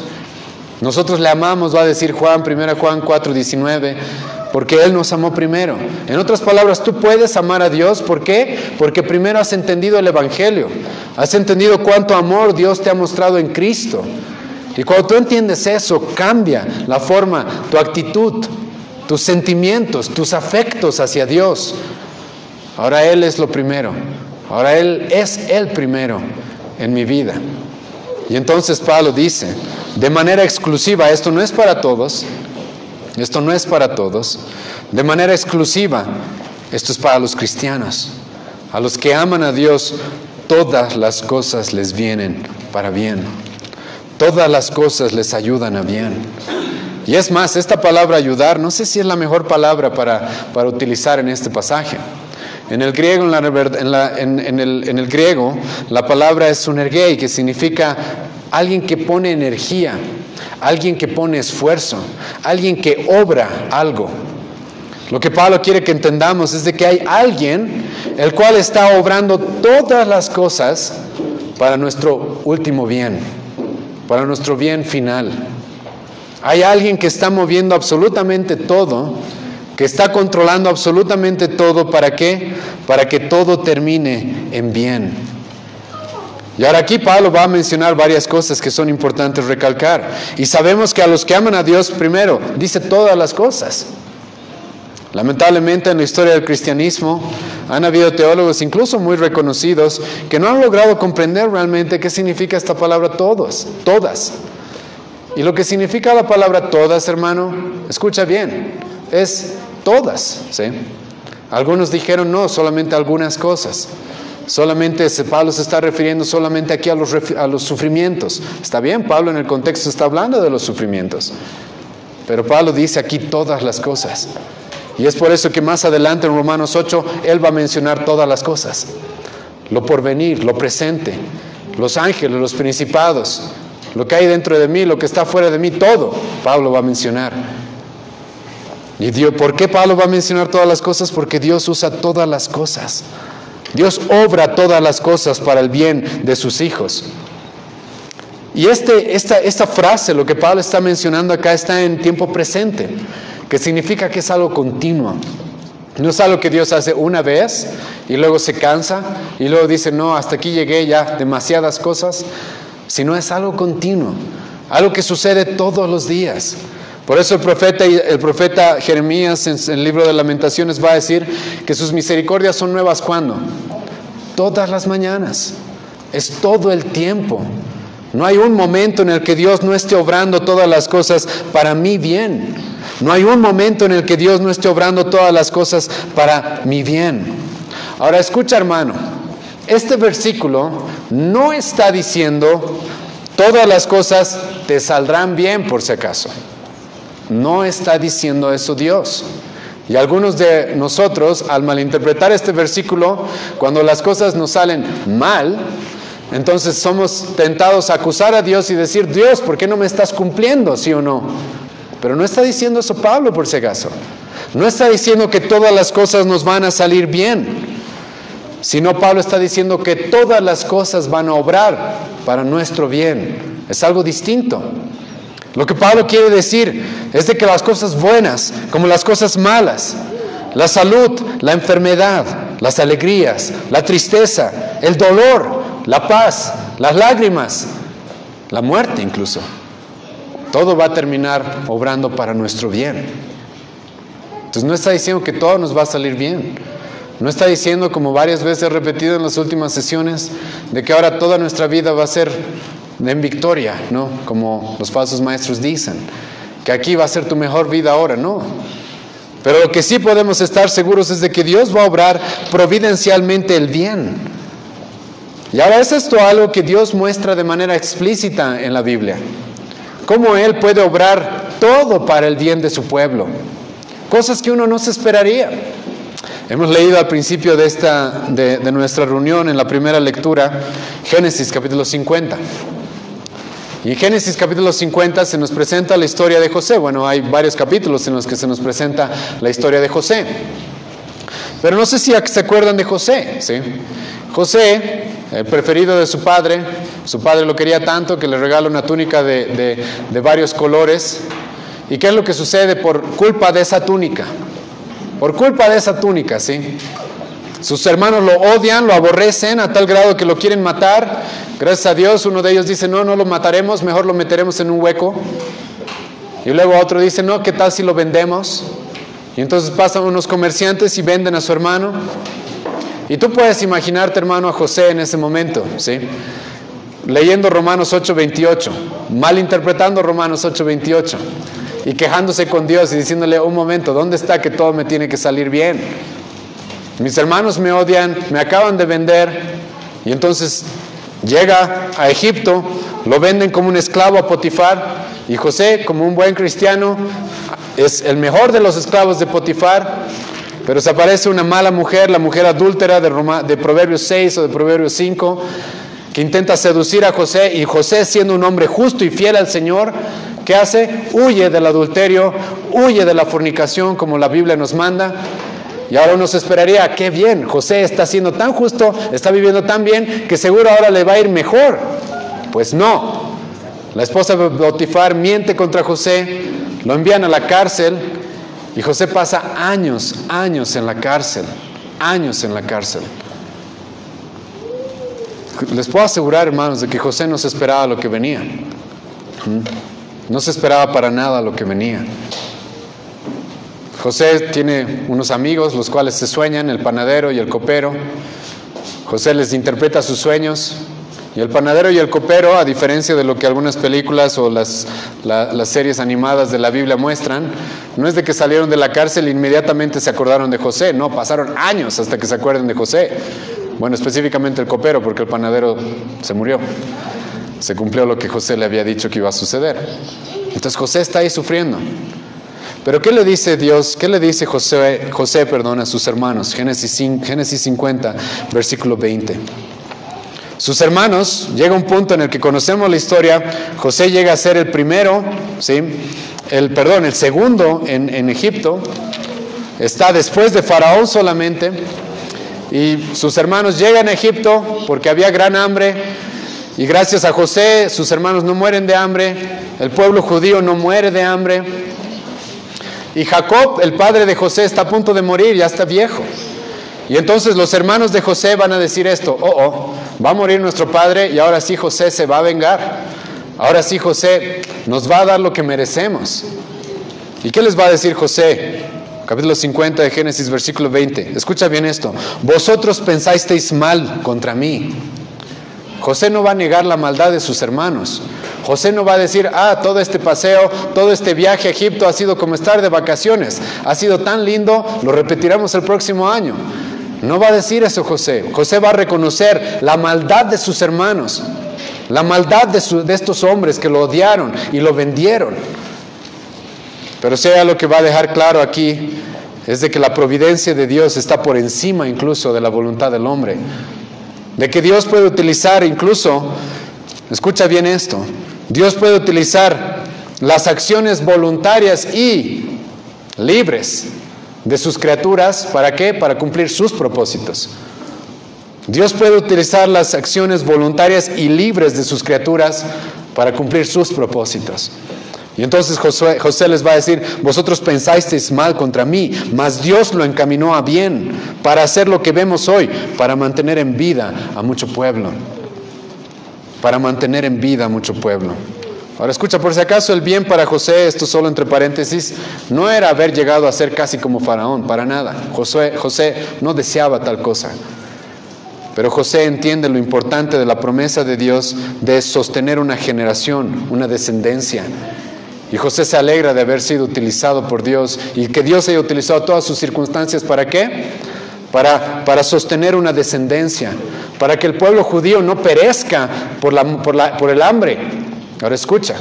Speaker 1: Nosotros le amamos, va a decir Juan, 1 Juan 4, 19, porque Él nos amó primero. En otras palabras, tú puedes amar a Dios, ¿por qué? Porque primero has entendido el Evangelio. Has entendido cuánto amor Dios te ha mostrado en Cristo. Y cuando tú entiendes eso, cambia la forma, tu actitud, tus sentimientos, tus afectos hacia Dios. Ahora Él es lo primero. Ahora Él es el primero en mi vida. Y entonces Pablo dice, de manera exclusiva, esto no es para todos, esto no es para todos, de manera exclusiva, esto es para los cristianos. A los que aman a Dios, todas las cosas les vienen para bien. Todas las cosas les ayudan a bien. Y es más, esta palabra ayudar, no sé si es la mejor palabra para utilizar en este pasaje. En el griego, en el griego, la palabra es sunergei, que significa alguien que pone energía, alguien que pone esfuerzo, alguien que obra algo. Lo que Pablo quiere que entendamos es de que hay alguien el cual está obrando todas las cosas para nuestro último bien, para nuestro bien final. Hay alguien que está moviendo absolutamente todo, que está controlando absolutamente todo. ¿Para qué? Para que todo termine en bien. Y ahora aquí Pablo va a mencionar varias cosas que son importantes recalcar. Y sabemos que a los que aman a Dios, primero, dice todas las cosas. Lamentablemente en la historia del cristianismo han habido teólogos, incluso muy reconocidos, que no han logrado comprender realmente qué significa esta palabra todos, todas. Y lo que significa la palabra todas, hermano, escucha bien, es todas, ¿sí? Algunos dijeron no, solamente algunas cosas. Solamente Pablo se está refiriendo solamente aquí a los sufrimientos. Está bien, Pablo en el contexto está hablando de los sufrimientos. Pero Pablo dice aquí todas las cosas. Y es por eso que más adelante en Romanos 8, él va a mencionar todas las cosas. Lo porvenir, lo presente, los ángeles, los principados, lo que hay dentro de mí, lo que está fuera de mí, todo Pablo va a mencionar. Y Dios, ¿por qué Pablo va a mencionar todas las cosas? Porque Dios usa todas las cosas. Dios obra todas las cosas para el bien de sus hijos. Y esta frase, lo que Pablo está mencionando acá, está en tiempo presente, que significa que es algo continuo. No es algo que Dios hace una vez y luego se cansa y luego dice, no, hasta aquí llegué ya, demasiadas cosas, sino es algo continuo, algo que sucede todos los días. Por eso el profeta Jeremías en el libro de Lamentaciones va a decir que sus misericordias son nuevas ¿cuándo? Todas las mañanas, es todo el tiempo. No hay un momento en el que Dios no esté obrando todas las cosas para mi bien. No hay un momento en el que Dios no esté obrando todas las cosas para mi bien. Ahora escucha, hermano, este versículo no está diciendo todas las cosas te saldrán bien por si acaso. No está diciendo eso Dios. Y algunos de nosotros, al malinterpretar este versículo, cuando las cosas nos salen mal, entonces somos tentados a acusar a Dios y decir, Dios, ¿por qué no me estás cumpliendo? ¿Sí o no? Pero no está diciendo eso Pablo, por si acaso. No está diciendo que todas las cosas nos van a salir bien, sino Pablo está diciendo que todas las cosas van a obrar para nuestro bien. Es algo distinto. Lo que Pablo quiere decir es de que las cosas buenas, como las cosas malas, la salud, la enfermedad, las alegrías, la tristeza, el dolor, la paz, las lágrimas, la muerte incluso, todo va a terminar obrando para nuestro bien. Entonces no está diciendo que todo nos va a salir bien. No está diciendo, como varias veces he repetido en las últimas sesiones, de que ahora toda nuestra vida va a ser en victoria, ¿no? Como los falsos maestros dicen, que aquí va a ser tu mejor vida ahora, no. Pero lo que sí podemos estar seguros es de que Dios va a obrar providencialmente el bien. Y ahora es esto algo que Dios muestra de manera explícita en la Biblia. Cómo Él puede obrar todo para el bien de su pueblo. Cosas que uno no se esperaría. Hemos leído al principio de nuestra reunión, en la primera lectura, Génesis capítulo 50. Y en Génesis capítulo 50 se nos presenta la historia de José. Bueno, hay varios capítulos en los que se nos presenta la historia de José. Pero no sé si se acuerdan de José, ¿sí? José, el preferido de su padre lo quería tanto que le regala una túnica de varios colores. ¿Y qué es lo que sucede por culpa de esa túnica? Por culpa de esa túnica, ¿sí? Sus hermanos lo odian, lo aborrecen a tal grado que lo quieren matar. Gracias a Dios, uno de ellos dice, no lo mataremos, mejor lo meteremos en un hueco. Y luego otro dice, no, ¿qué tal si lo vendemos? Y entonces pasan unos comerciantes y venden a su hermano. Y tú puedes imaginarte, hermano, a José en ese momento, ¿sí? Leyendo Romanos 8:28, malinterpretando Romanos 8:28 y quejándose con Dios y diciéndole, un momento, ¿dónde está que todo me tiene que salir bien? Mis hermanos me odian, me acaban de vender. Y entonces llega a Egipto, lo venden como un esclavo a Potifar, y José, como un buen cristiano, es el mejor de los esclavos de Potifar. Pero se aparece una mala mujer, la mujer adúltera de Proverbios 6 o de Proverbios 5, que intenta seducir a José, y José, siendo un hombre justo y fiel al Señor, ¿qué hace? Huye del adulterio, huye de la fornicación como la Biblia nos manda. Y ahora uno se esperaría, qué bien, José está siendo tan justo, está viviendo tan bien, que seguro ahora le va a ir mejor. Pues no, la esposa de Potifar miente contra José, lo envían a la cárcel, y José pasa años en la cárcel, años en la cárcel. Les puedo asegurar, hermanos, de que José no se esperaba lo que venía. No se esperaba para nada lo que venía. José tiene unos amigos, los cuales se sueñan, el panadero y el copero. José les interpreta sus sueños. Y el panadero y el copero, a diferencia de lo que algunas películas o las series animadas de la Biblia muestran, no es de que salieron de la cárcel e inmediatamente se acordaron de José. No, pasaron años hasta que se acuerden de José. Bueno, específicamente el copero, porque el panadero se murió. Se cumplió lo que José le había dicho que iba a suceder. Entonces José está ahí sufriendo. Pero ¿qué le dice Dios? ¿Qué le dice José, a sus hermanos? Génesis 50, versículo 20. Sus hermanos, llega un punto en el que conocemos la historia, José llega a ser el primero, ¿sí? el segundo en Egipto, está después de Faraón solamente, y sus hermanos llegan a Egipto porque había gran hambre, y gracias a José sus hermanos no mueren de hambre, el pueblo judío no muere de hambre. Y Jacob, el padre de José, está a punto de morir, ya está viejo. Y entonces los hermanos de José van a decir esto, va a morir nuestro padre y ahora sí José se va a vengar. Ahora sí José nos va a dar lo que merecemos. ¿Y qué les va a decir José? Capítulo 50 de Génesis, versículo 20. Escucha bien esto. Vosotros pensasteis mal contra mí. José no va a negar la maldad de sus hermanos. José no va a decir, todo este paseo, todo este viaje a Egipto ha sido como estar de vacaciones, ha sido tan lindo, lo repetiremos el próximo año. No va a decir eso José. José va a reconocer la maldad de sus hermanos, la maldad de estos hombres que lo odiaron y lo vendieron. Pero sea lo que va a dejar claro aquí es de que la providencia de Dios está por encima incluso de la voluntad del hombre. De que Dios puede utilizar incluso, escucha bien esto, Dios puede utilizar las acciones voluntarias y libres de sus criaturas, ¿para qué? Para cumplir sus propósitos. Dios puede utilizar las acciones voluntarias y libres de sus criaturas para cumplir sus propósitos. Y entonces José les va a decir, vosotros pensasteis mal contra mí, mas Dios lo encaminó a bien para hacer lo que vemos hoy, para mantener en vida a mucho pueblo. Para mantener en vida a mucho pueblo. Ahora escucha, por si acaso el bien para José, esto solo entre paréntesis, no era haber llegado a ser casi como Faraón, para nada. José no deseaba tal cosa. Pero José entiende lo importante de la promesa de Dios de sostener una generación, una descendencia. Y José se alegra de haber sido utilizado por Dios y que Dios haya utilizado todas sus circunstancias. ¿Para qué? Para sostener una descendencia, para que el pueblo judío no perezca por el hambre. Ahora escucha,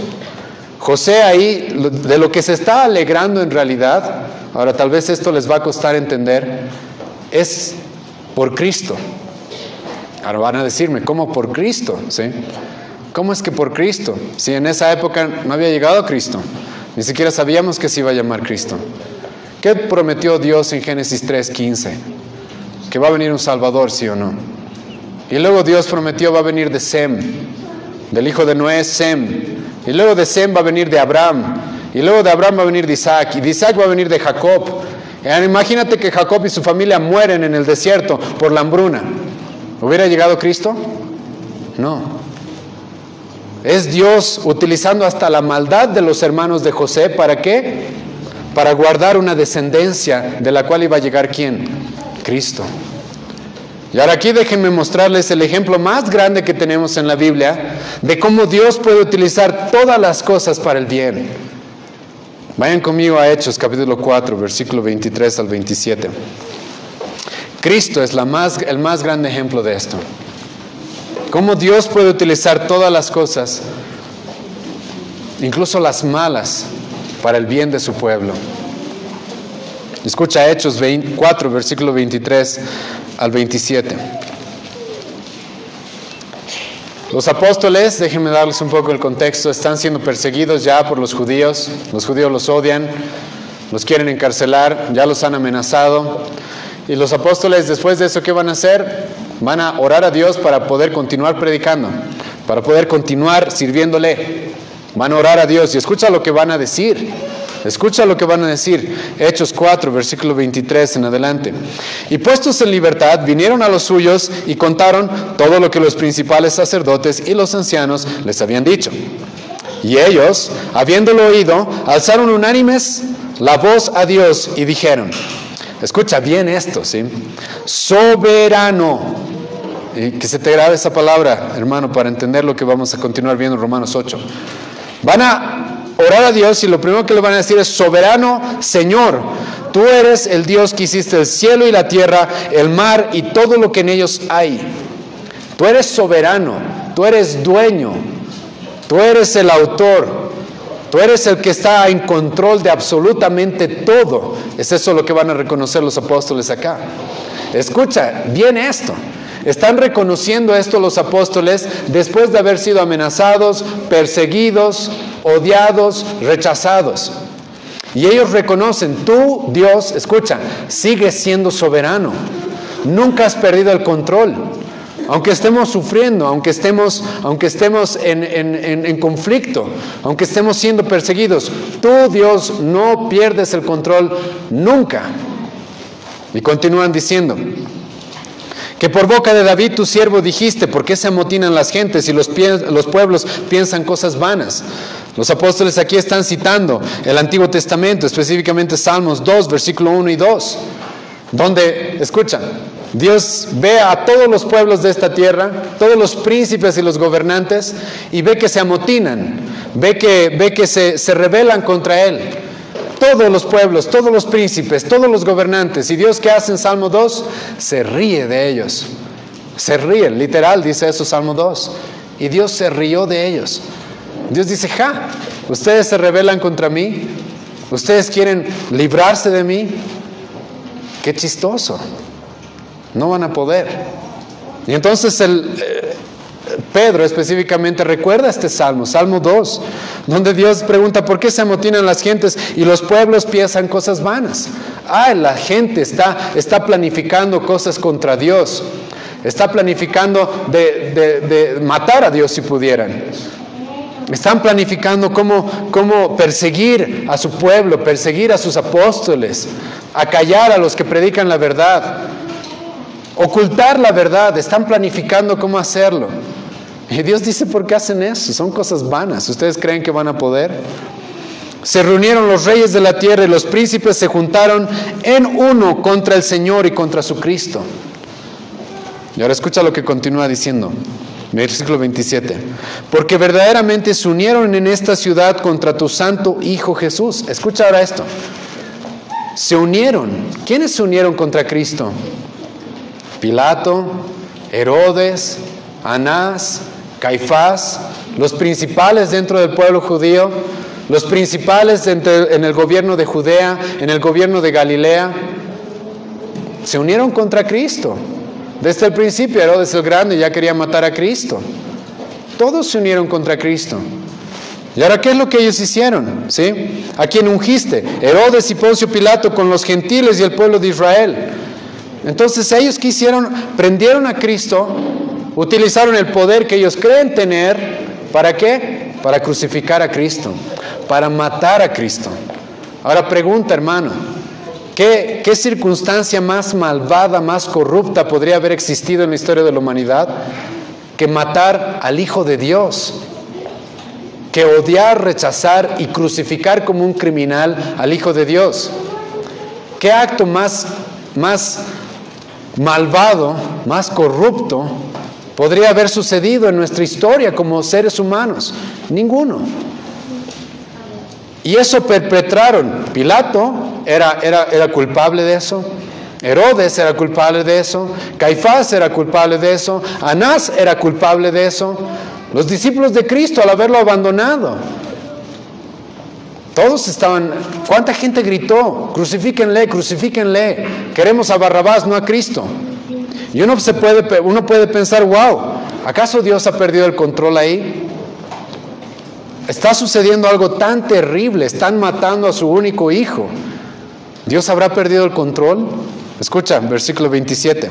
Speaker 1: José ahí, de lo que se está alegrando en realidad, ahora tal vez esto les va a costar entender, es por Cristo. Ahora van a decirme, ¿cómo por Cristo? ¿Sí? ¿Cómo es que por Cristo? Si en esa época no había llegado Cristo, ni siquiera sabíamos que se iba a llamar Cristo. ¿Qué prometió Dios en Génesis 3:15? Que va a venir un Salvador, ¿sí o no? Y luego Dios prometió va a venir de Sem, del hijo de Noé, Sem. Y luego de Sem va a venir de Abraham. Y luego de Abraham va a venir de Isaac. Y de Isaac va a venir de Jacob. Imagínate que Jacob y su familia mueren en el desierto por la hambruna. ¿Hubiera llegado Cristo? No. Es Dios utilizando hasta la maldad de los hermanos de José. ¿Para qué? Para guardar una descendencia de la cual iba a llegar ¿quién? Cristo. Y ahora aquí déjenme mostrarles el ejemplo más grande que tenemos en la Biblia de cómo Dios puede utilizar todas las cosas para el bien. Vayan conmigo a Hechos capítulo 4, versículo 23 al 27. Cristo es el más grande ejemplo de esto. Cómo Dios puede utilizar todas las cosas, incluso las malas, para el bien de su pueblo. Escucha Hechos 4, versículo 23 al 27. Los apóstoles, déjenme darles un poco el contexto, están siendo perseguidos ya por los judíos los odian, los quieren encarcelar, ya los han amenazado. Y los apóstoles después de eso, ¿qué van a hacer? Van a orar a Dios para poder continuar predicando, para poder continuar sirviéndole. Van a orar a Dios y escucha lo que van a decir. Escucha lo que van a decir. Hechos 4, versículo 23 en adelante. Y puestos en libertad, vinieron a los suyos y contaron todo lo que los principales sacerdotes y los ancianos les habían dicho. Y ellos, habiéndolo oído, alzaron unánimes la voz a Dios y dijeron, escucha bien esto, ¿sí? Soberano. Y que se te grabe esa palabra, hermano, para entender lo que vamos a continuar viendo en Romanos 8. Van a orar a Dios y lo primero que le van a decir es, soberano Señor, tú eres el Dios que hiciste el cielo y la tierra, el mar y todo lo que en ellos hay. Tú eres soberano, tú eres dueño, tú eres el autor. Tú eres el que está en control de absolutamente todo. Es eso lo que van a reconocer los apóstoles acá. Escucha bien esto. Están reconociendo esto los apóstoles después de haber sido amenazados, perseguidos, odiados, rechazados. Y ellos reconocen, tú, Dios, escucha, sigues siendo soberano. Nunca has perdido el control. Aunque estemos sufriendo, aunque estemos en conflicto, aunque estemos siendo perseguidos, tú, Dios, no pierdes el control nunca. Y continúan diciendo, que por boca de David tu siervo dijiste, ¿por qué se amotinan las gentes y los pueblos piensan cosas vanas? Los apóstoles aquí están citando el Antiguo Testamento, específicamente Salmos 2, versículo 1 y 2, donde, escuchan, Dios ve a todos los pueblos de esta tierra, todos los príncipes y los gobernantes, y ve que se amotinan, ve que se rebelan contra Él. Todos los pueblos, todos los príncipes, todos los gobernantes. ¿Y Dios qué hace en Salmo 2? Se ríe de ellos. Se ríe, literal dice eso Salmo 2. Y Dios se rió de ellos. Dios dice, ustedes se rebelan contra mí, ustedes quieren librarse de mí, Qué chistoso. No van a poder. Y entonces Pedro específicamente recuerda este salmo, Salmo 2, donde Dios pregunta por qué se amotinan las gentes y los pueblos piensan cosas vanas. La gente está planificando cosas contra Dios. Está planificando de matar a Dios si pudieran. Están planificando cómo perseguir a su pueblo, perseguir a sus apóstoles, acallar a los que predican la verdad, ocultar la verdad. Están planificando cómo hacerlo. Y Dios dice, ¿por qué hacen eso? Son cosas vanas. ¿Ustedes creen que van a poder? Se reunieron los reyes de la tierra y los príncipes se juntaron en uno contra el Señor y contra su Cristo. Y ahora escucha lo que continúa diciendo. Versículo 27. Porque verdaderamente se unieron en esta ciudad contra tu santo Hijo Jesús. Escucha ahora esto. Se unieron. ¿Quiénes se unieron contra Cristo? Pilato, Herodes, Anás, Caifás, los principales dentro del pueblo judío, los principales en el gobierno de Judea, en el gobierno de Galilea, se unieron contra Cristo. Desde el principio Herodes el Grande ya quería matar a Cristo. Todos se unieron contra Cristo. ¿Y ahora qué es lo que ellos hicieron? ¿Sí? ¿A quién ungiste? Herodes y Poncio Pilato con los gentiles y el pueblo de Israel. Entonces ellos ¿qué hicieron? Prendieron a Cristo, utilizaron el poder que ellos creen tener. ¿Para qué? Para crucificar a Cristo, para matar a Cristo. Ahora pregunta, hermano, ¿qué circunstancia más malvada, más corrupta podría haber existido en la historia de la humanidad que matar al Hijo de Dios? Que odiar, rechazar y crucificar como un criminal al Hijo de Dios. ¿Qué acto más malvado, más corrupto podría haber sucedido en nuestra historia como seres humanos? Ninguno. Y eso perpetraron. Pilato era culpable de eso. Herodes era culpable de eso. Caifás era culpable de eso. Anás era culpable de eso. Los discípulos de Cristo al haberlo abandonado. Todos estaban... ¿Cuánta gente gritó? Crucifíquenle, crucifíquenle. Queremos a Barrabás, no a Cristo. Y uno puede pensar, wow, ¿acaso Dios ha perdido el control ahí? Está sucediendo algo tan terrible, están matando a su único hijo. ¿Dios habrá perdido el control? Escucha, versículo 27.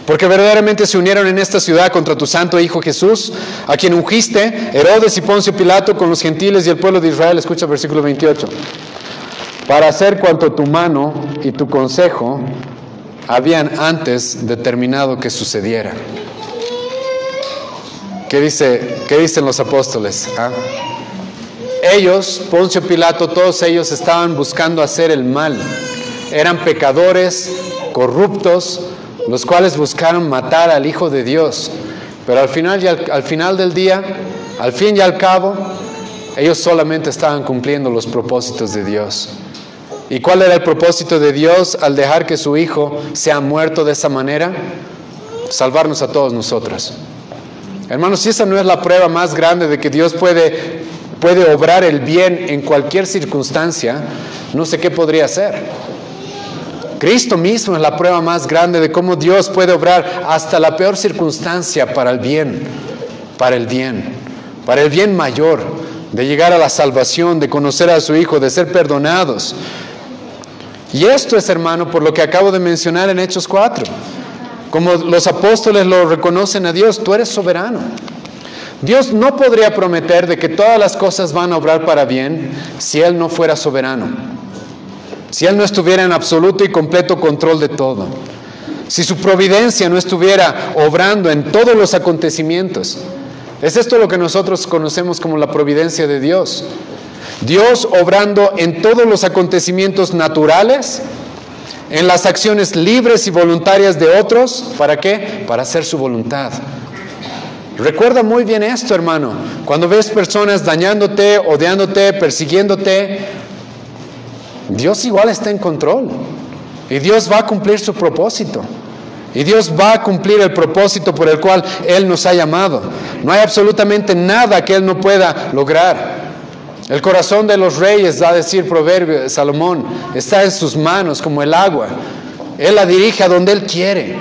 Speaker 1: Porque verdaderamente se unieron en esta ciudad contra tu santo Hijo Jesús, a quien ungiste, Herodes y Poncio Pilato, con los gentiles y el pueblo de Israel. Escucha, versículo 28. Para hacer cuanto tu mano y tu consejo habían antes determinado que sucediera. ¿Qué dicen los apóstoles? Ellos, Poncio Pilato, todos ellos estaban buscando hacer el mal. Eran pecadores, corruptos, los cuales buscaron matar al Hijo de Dios. Pero al final del día, al fin y al cabo, ellos solamente estaban cumpliendo los propósitos de Dios. ¿Y cuál era el propósito de Dios al dejar que su Hijo sea muerto de esa manera? Salvarnos a todos nosotros. Hermanos, si esa no es la prueba más grande de que Dios puede obrar el bien en cualquier circunstancia, no sé qué podría ser. Cristo mismo es la prueba más grande de cómo Dios puede obrar hasta la peor circunstancia para el bien mayor, de llegar a la salvación, de conocer a su Hijo, de ser perdonados. Y esto es, hermano, por lo que acabo de mencionar en Hechos 4. Como los apóstoles lo reconocen a Dios, tú eres soberano. Dios no podría prometer de que todas las cosas van a obrar para bien si Él no fuera soberano. Si Él no estuviera en absoluto y completo control de todo. Si su providencia no estuviera obrando en todos los acontecimientos. Es esto lo que nosotros conocemos como la providencia de Dios. Dios obrando en todos los acontecimientos naturales, en las acciones libres y voluntarias de otros. ¿Para qué? Para hacer su voluntad. Recuerda muy bien esto, hermano. Cuando ves personas dañándote, odiándote, persiguiéndote, Dios igual está en control. Y Dios va a cumplir su propósito. Y Dios va a cumplir el propósito por el cual Él nos ha llamado. No hay absolutamente nada que Él no pueda lograr. El corazón de los reyes, va a decir Proverbio, Salomón, está en sus manos como el agua. Él la dirige a donde Él quiere.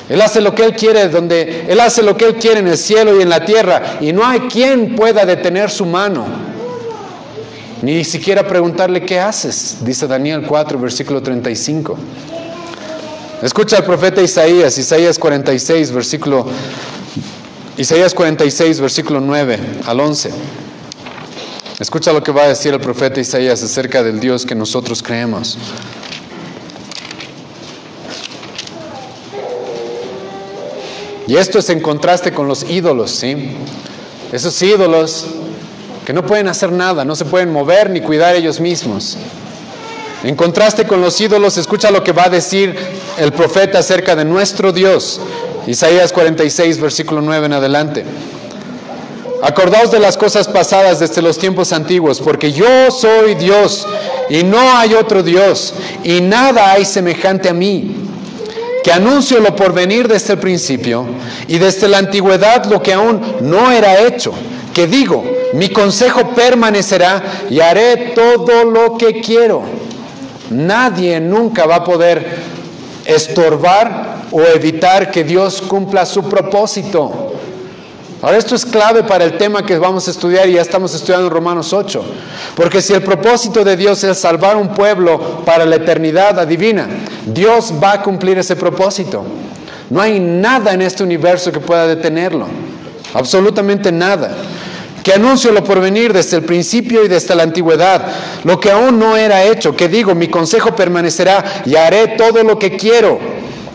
Speaker 1: Él hace lo que Él quiere, Él hace lo que Él quiere en el cielo y en la tierra. Y no hay quien pueda detener su mano. Ni siquiera preguntarle qué haces, dice Daniel 4, versículo 35. Escucha al profeta Isaías, Isaías 46, versículo 9 al 11. Escucha lo que va a decir el profeta Isaías acerca del Dios que nosotros creemos. Y esto es en contraste con los ídolos, ¿sí? Esos ídolos que no pueden hacer nada, no se pueden mover ni cuidar ellos mismos. En contraste con los ídolos, escucha lo que va a decir el profeta acerca de nuestro Dios. Isaías 46, versículo 9 en adelante. Acordaos de las cosas pasadas desde los tiempos antiguos, porque yo soy Dios y no hay otro Dios, y nada hay semejante a mí, que anuncio lo por venir desde el principio, y desde la antigüedad lo que aún no era hecho, que digo, mi consejo permanecerá y haré todo lo que quiero. Nadie nunca va a poder estorbar o evitar que Dios cumpla su propósito. Ahora, esto es clave para el tema que vamos a estudiar, y ya estamos estudiando en Romanos 8. Porque si el propósito de Dios es salvar un pueblo para la eternidad, adivina, Dios va a cumplir ese propósito. No hay nada en este universo que pueda detenerlo. Absolutamente nada. Que anuncio lo por venir desde el principio y desde la antigüedad, lo que aún no era hecho, que digo, mi consejo permanecerá y haré todo lo que quiero.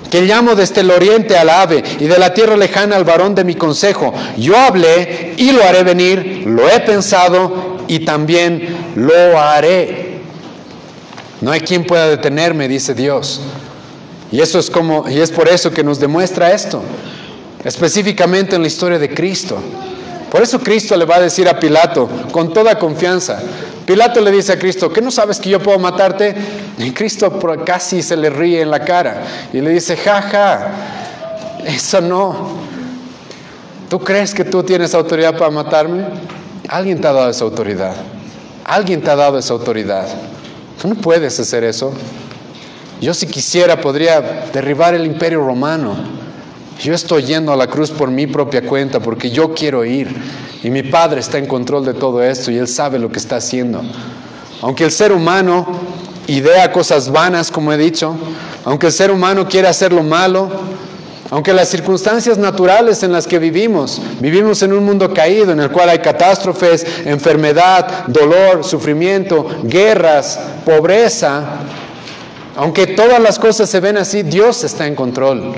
Speaker 1: Que llamo desde el oriente al ave y de la tierra lejana al varón de mi consejo. Yo hablé y lo haré venir, lo he pensado y también lo haré. No hay quien pueda detenerme, dice Dios. Y es por eso que nos demuestra esto, específicamente en la historia de Cristo. Por eso Cristo le va a decir a Pilato, con toda confianza. Pilato le dice a Cristo, ¿qué no sabes que yo puedo matarte? Y Cristo casi se le ríe en la cara y le dice, jaja, eso no. ¿Tú crees que tú tienes autoridad para matarme? Alguien te ha dado esa autoridad. Alguien te ha dado esa autoridad. Tú no puedes hacer eso. Yo, si quisiera, podría derribar el imperio romano. Yo estoy yendo a la cruz por mi propia cuenta porque yo quiero ir. Y mi Padre está en control de todo esto y Él sabe lo que está haciendo. Aunque el ser humano idea cosas vanas, como he dicho, aunque el ser humano quiere hacer lo malo, aunque las circunstancias naturales en las que vivimos en un mundo caído en el cual hay catástrofes, enfermedad, dolor, sufrimiento, guerras, pobreza, aunque todas las cosas se ven así, Dios está en control.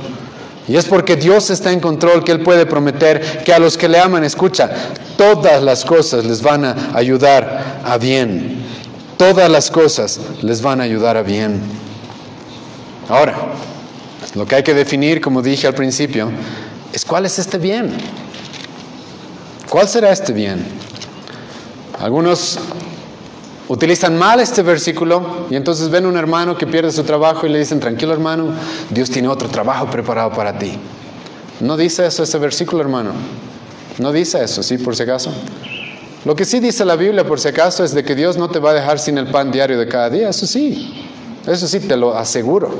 Speaker 1: Y es porque Dios está en control que Él puede prometer que a los que le aman, escucha, todas las cosas les van a ayudar a bien. Todas las cosas les van a ayudar a bien. Ahora, lo que hay que definir, como dije al principio, es cuál es este bien. ¿Cuál será este bien? Algunos utilizan mal este versículo y entonces ven a un hermano que pierde su trabajo y le dicen, tranquilo hermano, Dios tiene otro trabajo preparado para ti. No dice eso ese versículo, hermano. No dice eso, ¿sí? Por si acaso. Lo que sí dice la Biblia, por si acaso, es de que Dios no te va a dejar sin el pan diario de cada día. Eso sí te lo aseguro.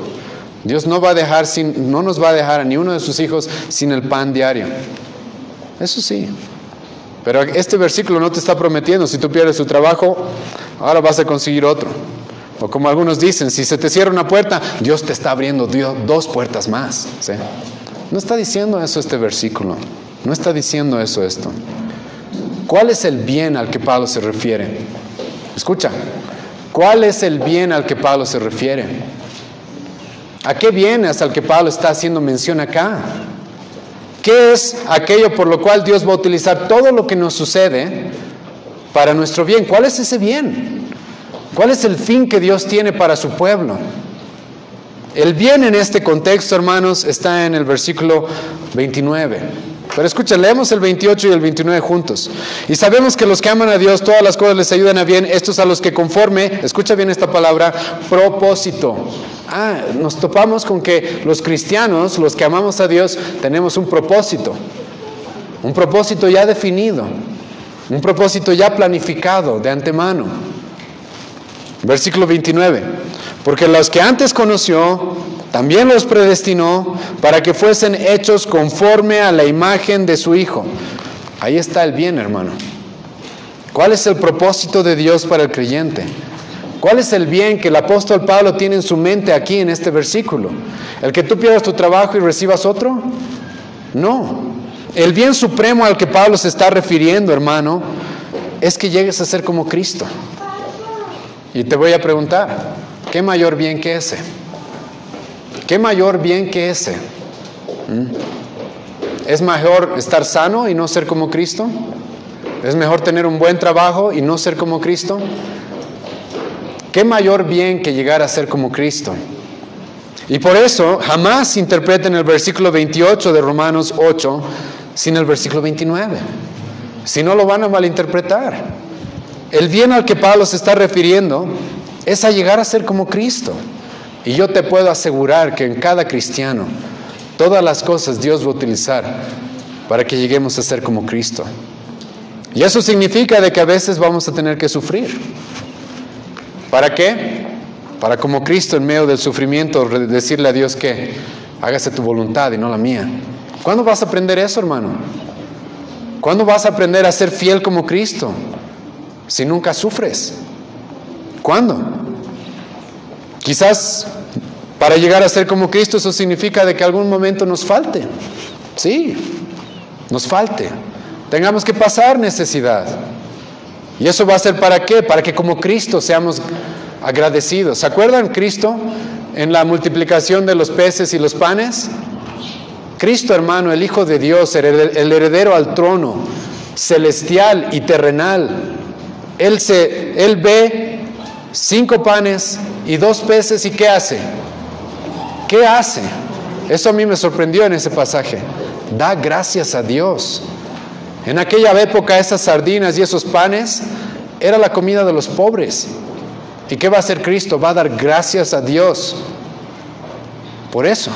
Speaker 1: Dios no nos va a dejar a ni uno de sus hijos sin el pan diario. Eso sí. Pero este versículo no te está prometiendo, si tú pierdes tu trabajo, ahora vas a conseguir otro. O como algunos dicen, si se te cierra una puerta, Dios te está abriendo dos puertas más. ¿Sí? No está diciendo eso este versículo. No está diciendo eso esto. ¿Cuál es el bien al que Pablo se refiere? Escucha, ¿cuál es el bien al que Pablo se refiere? ¿A qué bien es al que Pablo está haciendo mención acá? ¿Qué es aquello por lo cual Dios va a utilizar todo lo que nos sucede para nuestro bien? ¿Cuál es ese bien? ¿Cuál es el fin que Dios tiene para su pueblo? El bien en este contexto, hermanos, está en el versículo 29. Pero escucha, leemos el 28 y el 29 juntos. Y sabemos que los que aman a Dios, todas las cosas les ayudan a bien, estos a los que conforme, escucha bien esta palabra, propósito. Nos topamos con que los cristianos, los que amamos a Dios, tenemos un propósito ya definido. Un propósito ya planificado de antemano. Versículo 29. Porque los que antes conoció, también los predestinó para que fuesen hechos conforme a la imagen de su Hijo. Ahí está el bien, hermano. ¿Cuál es el propósito de Dios para el creyente? ¿Cuál es el bien que el apóstol Pablo tiene en su mente aquí en este versículo? ¿El que tú pierdas tu trabajo y recibas otro? No. El bien supremo al que Pablo se está refiriendo, hermano, es que llegues a ser como Cristo. Y te voy a preguntar, ¿qué mayor bien que ese? ¿Qué mayor bien que ese? ¿Es mejor estar sano y no ser como Cristo? ¿Es mejor tener un buen trabajo y no ser como Cristo? ¿Qué mayor bien que llegar a ser como Cristo? Y por eso jamás interpreten el versículo 28 de Romanos 8 sin el versículo 29. Si no, lo van a malinterpretar. El bien al que Pablo se está refiriendo es a llegar a ser como Cristo. Y yo te puedo asegurar que en cada cristiano, todas las cosas Dios va a utilizar para que lleguemos a ser como Cristo. Y eso significa de que a veces vamos a tener que sufrir. ¿Para qué? Para como Cristo en medio del sufrimiento decirle a Dios que hágase tu voluntad y no la mía. ¿Cuándo vas a aprender eso, hermano? ¿Cuándo vas a aprender a ser fiel como Cristo? Si nunca sufres. ¿Cuándo? Quizás para llegar a ser como Cristo eso significa de que algún momento nos falte. Sí, nos falte. Tengamos que pasar necesidad. ¿Y eso va a ser para qué? Para que como Cristo seamos agradecidos. ¿Se acuerdan Cristo en la multiplicación de los peces y los panes? Cristo, hermano, el Hijo de Dios, el heredero al trono celestial y terrenal. Él ve 5 panes y 2 peces, ¿y qué hace? ¿Qué hace? Eso a mí me sorprendió en ese pasaje. Da gracias a Dios. En aquella época esas sardinas y esos panes era la comida de los pobres. ¿Y qué va a hacer Cristo? Va a dar gracias a Dios. Por eso,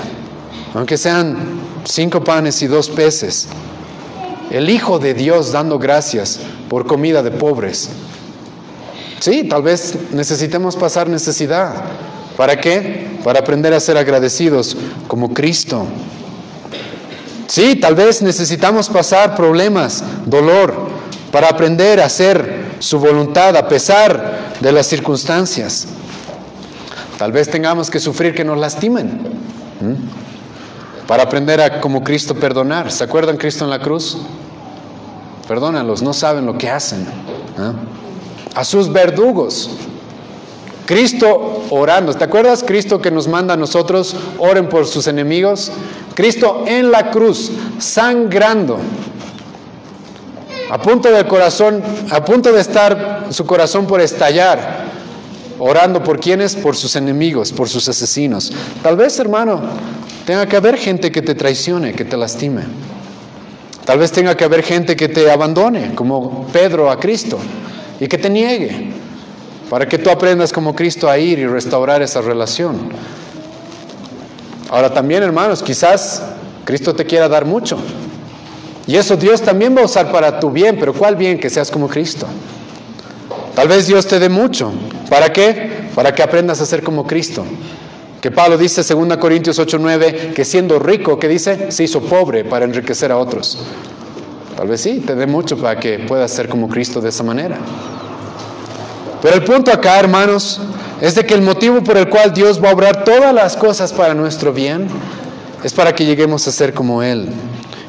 Speaker 1: aunque sean 5 panes y 2 peces, el Hijo de Dios dando gracias por comida de pobres. Sí, tal vez necesitemos pasar necesidad. ¿Para qué? Para aprender a ser agradecidos como Cristo. Sí, tal vez necesitamos pasar problemas, dolor, para aprender a hacer su voluntad a pesar de las circunstancias. Tal vez tengamos que sufrir que nos lastimen, para aprender a, como Cristo, perdonar. ¿Se acuerdan Cristo en la cruz? Perdónalos, no saben lo que hacen. A sus verdugos. Cristo orando. ¿Te acuerdas Cristo que nos manda a nosotros, oren por sus enemigos? Cristo en la cruz, sangrando, a punto de estar su corazón por estallar, orando por quienes, por sus enemigos, por sus asesinos. Tal vez, hermano, tenga que haber gente que te traicione, que te lastime. Tal vez tenga que haber gente que te abandone, como Pedro a Cristo, y que te niegue, para que tú aprendas como Cristo a ir y restaurar esa relación. Ahora también, hermanos, quizás Cristo te quiera dar mucho. Y eso Dios también va a usar para tu bien, pero ¿cuál bien? Que seas como Cristo. Tal vez Dios te dé mucho. ¿Para qué? Para que aprendas a ser como Cristo. Que Pablo dice, 2 Corintios 8:9, que siendo rico, ¿qué dice? Se hizo pobre para enriquecer a otros. Tal vez sí, te dé mucho para que puedas ser como Cristo de esa manera. Pero el punto acá, hermanos, es de que el motivo por el cual Dios va a obrar todas las cosas para nuestro bien es para que lleguemos a ser como Él.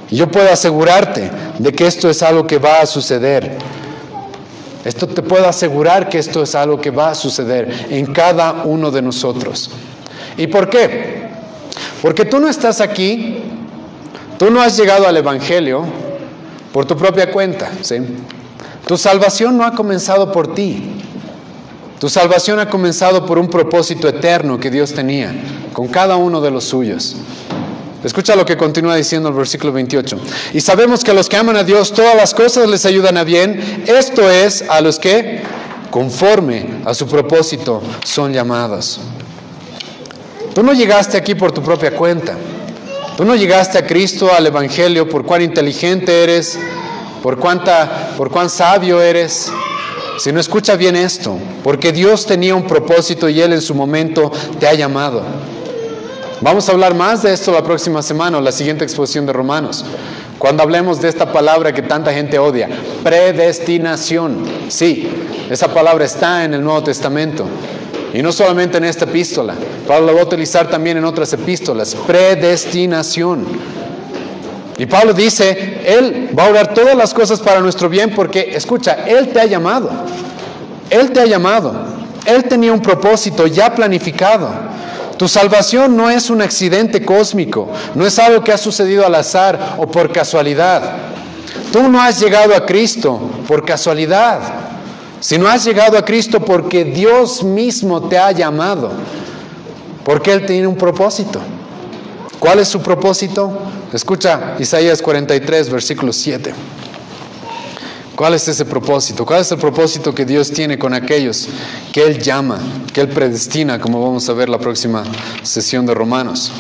Speaker 1: Y yo puedo asegurarte de que esto es algo que va a suceder. Esto te puedo asegurar que esto es algo que va a suceder en cada uno de nosotros. ¿Y por qué? Porque tú no estás aquí, tú no has llegado al Evangelio por tu propia cuenta, ¿sí? Tu salvación no ha comenzado por ti. Tu salvación ha comenzado por un propósito eterno que Dios tenía con cada uno de los suyos. Escucha lo que continúa diciendo el versículo 28. Y sabemos que a los que aman a Dios todas las cosas les ayudan a bien. Esto es, a los que conforme a su propósito son llamados. Tú no llegaste aquí por tu propia cuenta. Tú no llegaste a Cristo, al Evangelio, por cuán inteligente eres, por cuán sabio eres, sino escucha bien esto, porque Dios tenía un propósito y Él en su momento te ha llamado. Vamos a hablar más de esto la próxima semana, o la siguiente exposición de Romanos, cuando hablemos de esta palabra que tanta gente odia, predestinación. Sí, esa palabra está en el Nuevo Testamento, y no solamente en esta epístola. Pablo la va a utilizar también en otras epístolas, predestinación. Y Pablo dice, Él va a obrar todas las cosas para nuestro bien, porque, escucha, Él te ha llamado. Él te ha llamado. Él tenía un propósito ya planificado. Tu salvación no es un accidente cósmico, no es algo que ha sucedido al azar o por casualidad. Tú no has llegado a Cristo por casualidad, sino has llegado a Cristo porque Dios mismo te ha llamado, porque Él tiene un propósito. ¿Cuál es su propósito? Escucha Isaías 43, versículo 7. ¿Cuál es ese propósito? ¿Cuál es el propósito que Dios tiene con aquellos que Él llama, que Él predestina, como vamos a ver la próxima sesión de Romanos?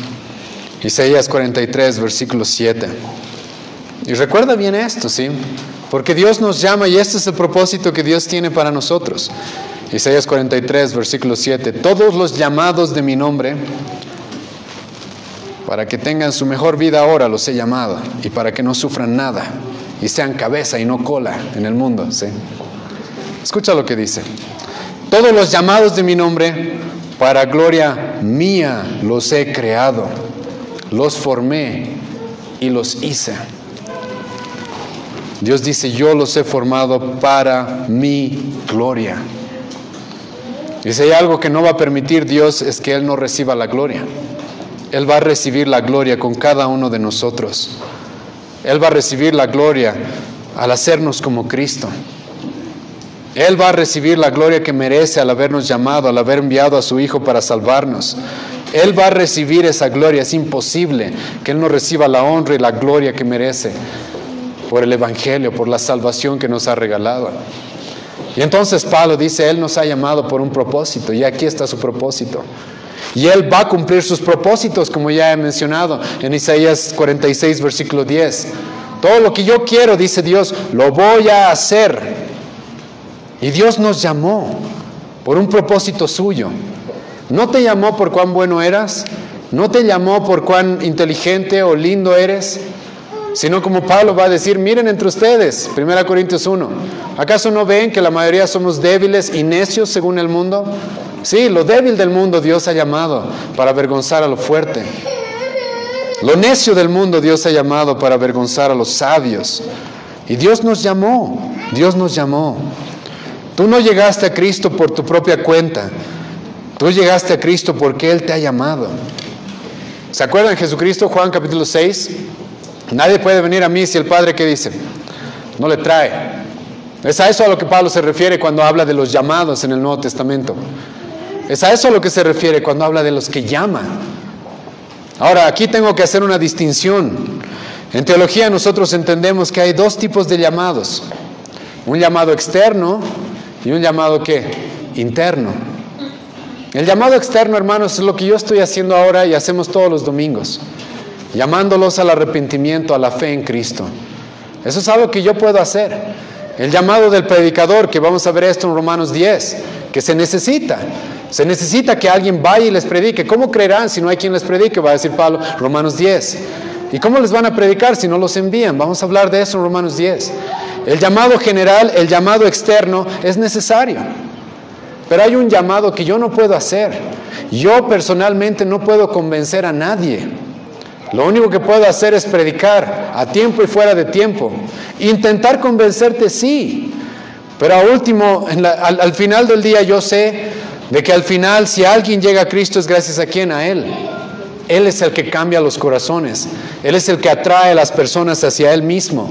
Speaker 1: Isaías 43, versículo 7. Y recuerda bien esto, ¿sí? Porque Dios nos llama y este es el propósito que Dios tiene para nosotros. Isaías 43, versículo 7. Todos los llamados de mi nombre, para que tengan su mejor vida ahora, los he llamado, y para que no sufran nada, y sean cabeza y no cola en el mundo, ¿sí? Escucha lo que dice. Todos los llamados de mi nombre, para gloria mía los he creado, los formé y los hice. Dios dice, yo los he formado para mi gloria. Y si hay algo que no va a permitir Dios es que Él no reciba la gloria. Él va a recibir la gloria con cada uno de nosotros. Él va a recibir la gloria al hacernos como Cristo. Él va a recibir la gloria que merece al habernos llamado, al haber enviado a su Hijo para salvarnos. Él va a recibir esa gloria. Es imposible que Él no reciba la honra y la gloria que merece por el Evangelio, por la salvación que nos ha regalado. Y entonces Pablo dice, Él nos ha llamado por un propósito, y aquí está su propósito. Y Él va a cumplir sus propósitos, como ya he mencionado en Isaías 46, versículo 10. Todo lo que yo quiero, dice Dios, lo voy a hacer. Y Dios nos llamó por un propósito suyo. No te llamó por cuán bueno eras, no te llamó por cuán inteligente o lindo eres, sino como Pablo va a decir, miren entre ustedes, 1 Corintios 1, ¿acaso no ven que la mayoría somos débiles y necios según el mundo? Sí, lo débil del mundo Dios ha llamado para avergonzar a lo fuerte. Lo necio del mundo Dios ha llamado para avergonzar a los sabios. Y Dios nos llamó, Dios nos llamó. Tú no llegaste a Cristo por tu propia cuenta. Tú llegaste a Cristo porque Él te ha llamado. ¿Se acuerdan de Jesucristo, Juan capítulo 6? Nadie puede venir a mí si el Padre, ¿qué dice? No le trae. Es a eso a lo que Pablo se refiere cuando habla de los llamados en el Nuevo Testamento. Es a eso a lo que se refiere cuando habla de los que llama. Ahora, aquí tengo que hacer una distinción. En teología nosotros entendemos que hay dos tipos de llamados. Un llamado externo y un llamado, ¿qué? Interno. El llamado externo, hermanos, es lo que yo estoy haciendo ahora y hacemos todos los domingos. Llamándolos al arrepentimiento, a la fe en Cristo. Eso es algo que yo puedo hacer. El llamado del predicador, que vamos a ver esto en Romanos 10, que se necesita. Se necesita que alguien vaya y les predique. ¿Cómo creerán si no hay quien les predique? Va a decir Pablo, Romanos 10. ¿Y cómo les van a predicar si no los envían? Vamos a hablar de eso en Romanos 10. El llamado general, el llamado externo es necesario. Pero hay un llamado que yo no puedo hacer. Yo personalmente no puedo convencer a nadie. Lo único que puedo hacer es predicar a tiempo y fuera de tiempo. Intentar convencerte, sí. Pero al final del día yo sé de que al final si alguien llega a Cristo es gracias a quién, a Él. Él es el que cambia los corazones. Él es el que atrae a las personas hacia Él mismo.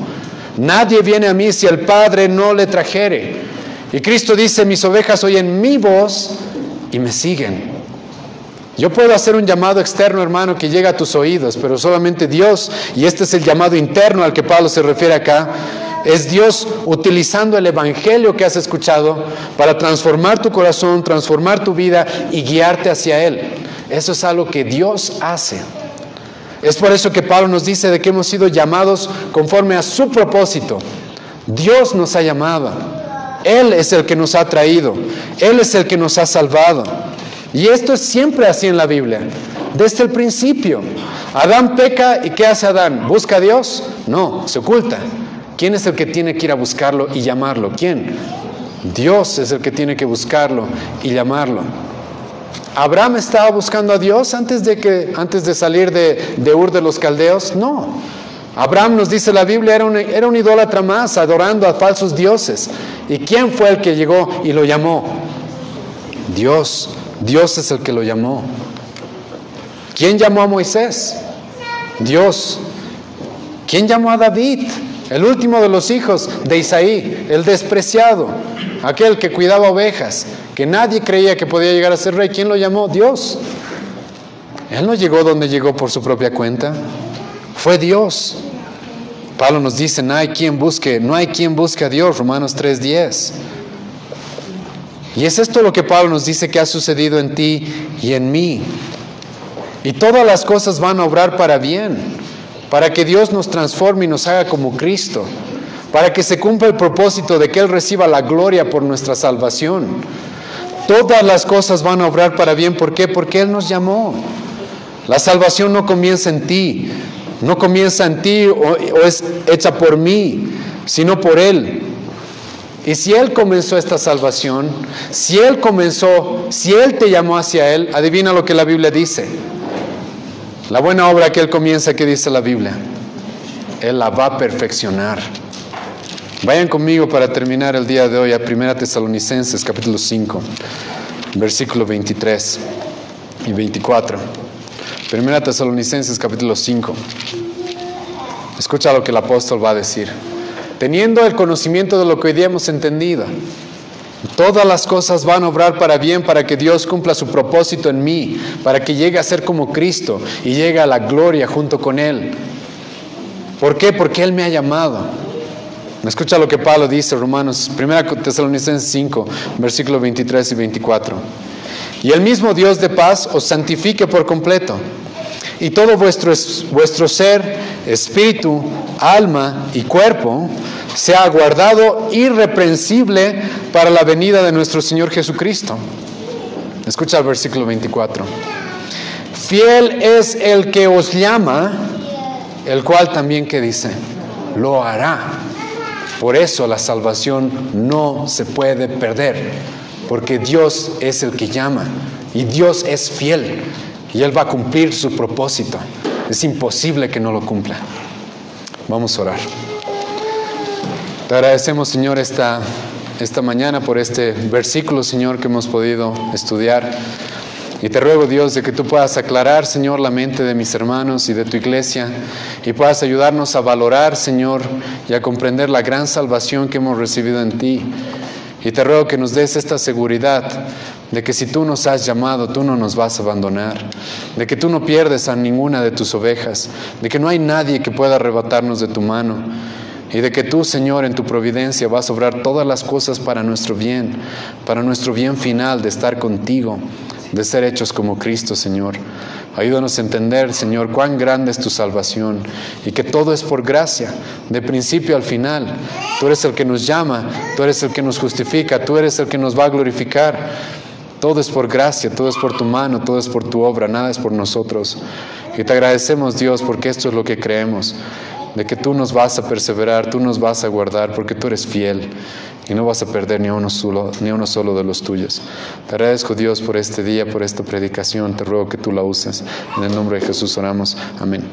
Speaker 1: Nadie viene a mí si el Padre no le trajere. Y Cristo dice, mis ovejas oyen mi voz y me siguen. Yo puedo hacer un llamado externo, hermano, que llega a tus oídos, pero solamente Dios, y este es el llamado interno al que Pablo se refiere acá, es Dios utilizando el Evangelio que has escuchado para transformar tu corazón, transformar tu vida y guiarte hacia Él. Eso es algo que Dios hace. Es por eso que Pablo nos dice de que hemos sido llamados conforme a su propósito. Dios nos ha llamado. Él es el que nos ha traído. Él es el que nos ha salvado. Y esto es siempre así en la Biblia, desde el principio. Adán peca, ¿y qué hace Adán? ¿Busca a Dios? No, se oculta. ¿Quién es el que tiene que ir a buscarlo y llamarlo? ¿Quién? Dios es el que tiene que buscarlo y llamarlo. ¿Abraham estaba buscando a Dios antes de salir de Ur de los Caldeos? No. Abraham, nos dice la Biblia, era un idólatra más, adorando a falsos dioses. ¿Y quién fue el que llegó y lo llamó? Dios. Dios es el que lo llamó. ¿Quién llamó a Moisés? Dios. ¿Quién llamó a David? El último de los hijos de Isaí, el despreciado, aquel que cuidaba ovejas, que nadie creía que podía llegar a ser rey. ¿Quién lo llamó? Dios. Él no llegó donde llegó por su propia cuenta. Fue Dios. Pablo nos dice, no hay quien busque a Dios, Romanos 3:10. Y es esto lo que Pablo nos dice que ha sucedido en ti y en mí. Y todas las cosas van a obrar para bien, para que Dios nos transforme y nos haga como Cristo, para que se cumpla el propósito de que Él reciba la gloria por nuestra salvación. Todas las cosas van a obrar para bien. ¿Por qué? Porque Él nos llamó. La salvación no comienza en ti, o es hecha por mí, sino por Él. Y si Él comenzó esta salvación, si Él te llamó hacia Él, adivina lo que la Biblia dice. La buena obra que Él comienza, ¿qué dice la Biblia? Él la va a perfeccionar. Vayan conmigo para terminar el día de hoy a 1 Tesalonicenses capítulo 5, versículo 23 y 24. 1 Tesalonicenses capítulo 5. Escucha lo que el apóstol va a decir. Teniendo el conocimiento de lo que hoy día hemos entendido, todas las cosas van a obrar para bien, para que Dios cumpla su propósito en mí, para que llegue a ser como Cristo y llegue a la gloria junto con Él. ¿Por qué? Porque Él me ha llamado. Escucha lo que Pablo dice, 1 Tesalonicenses 5, versículos 23 y 24. Y el mismo Dios de paz os santifique por completo, y todo vuestro ser, espíritu, alma y cuerpo sea guardado irreprensible para la venida de nuestro Señor Jesucristo. Escucha el versículo 24. Fiel es el que os llama, el cual también, ¿qué dice? Lo hará. Por eso la salvación no se puede perder, porque Dios es el que llama y Dios es fiel y Él va a cumplir su propósito. Es imposible que no lo cumpla. Vamos a orar. Te agradecemos, Señor, esta mañana por este versículo, Señor, que hemos podido estudiar. Y te ruego, Dios, de que tú puedas aclarar, Señor, la mente de mis hermanos y de tu iglesia, y puedas ayudarnos a valorar, Señor, y a comprender la gran salvación que hemos recibido en ti. Y te ruego que nos des esta seguridad de que si tú nos has llamado, tú no nos vas a abandonar, de que tú no pierdes a ninguna de tus ovejas, de que no hay nadie que pueda arrebatarnos de tu mano, y de que tú, Señor, en tu providencia vas a obrar todas las cosas para nuestro bien final, de estar contigo, de ser hechos como Cristo, Señor. Ayúdanos a entender, Señor, cuán grande es tu salvación y que todo es por gracia, de principio al final. Tú eres el que nos llama, tú eres el que nos justifica, tú eres el que nos va a glorificar. Todo es por gracia, todo es por tu mano, todo es por tu obra, nada es por nosotros. Y te agradecemos, Dios, porque esto es lo que creemos, de que tú nos vas a perseverar, tú nos vas a guardar, porque tú eres fiel y no vas a perder ni uno solo de los tuyos. Te agradezco, Dios, por este día, por esta predicación. Te ruego que tú la uses. En el nombre de Jesús oramos. Amén.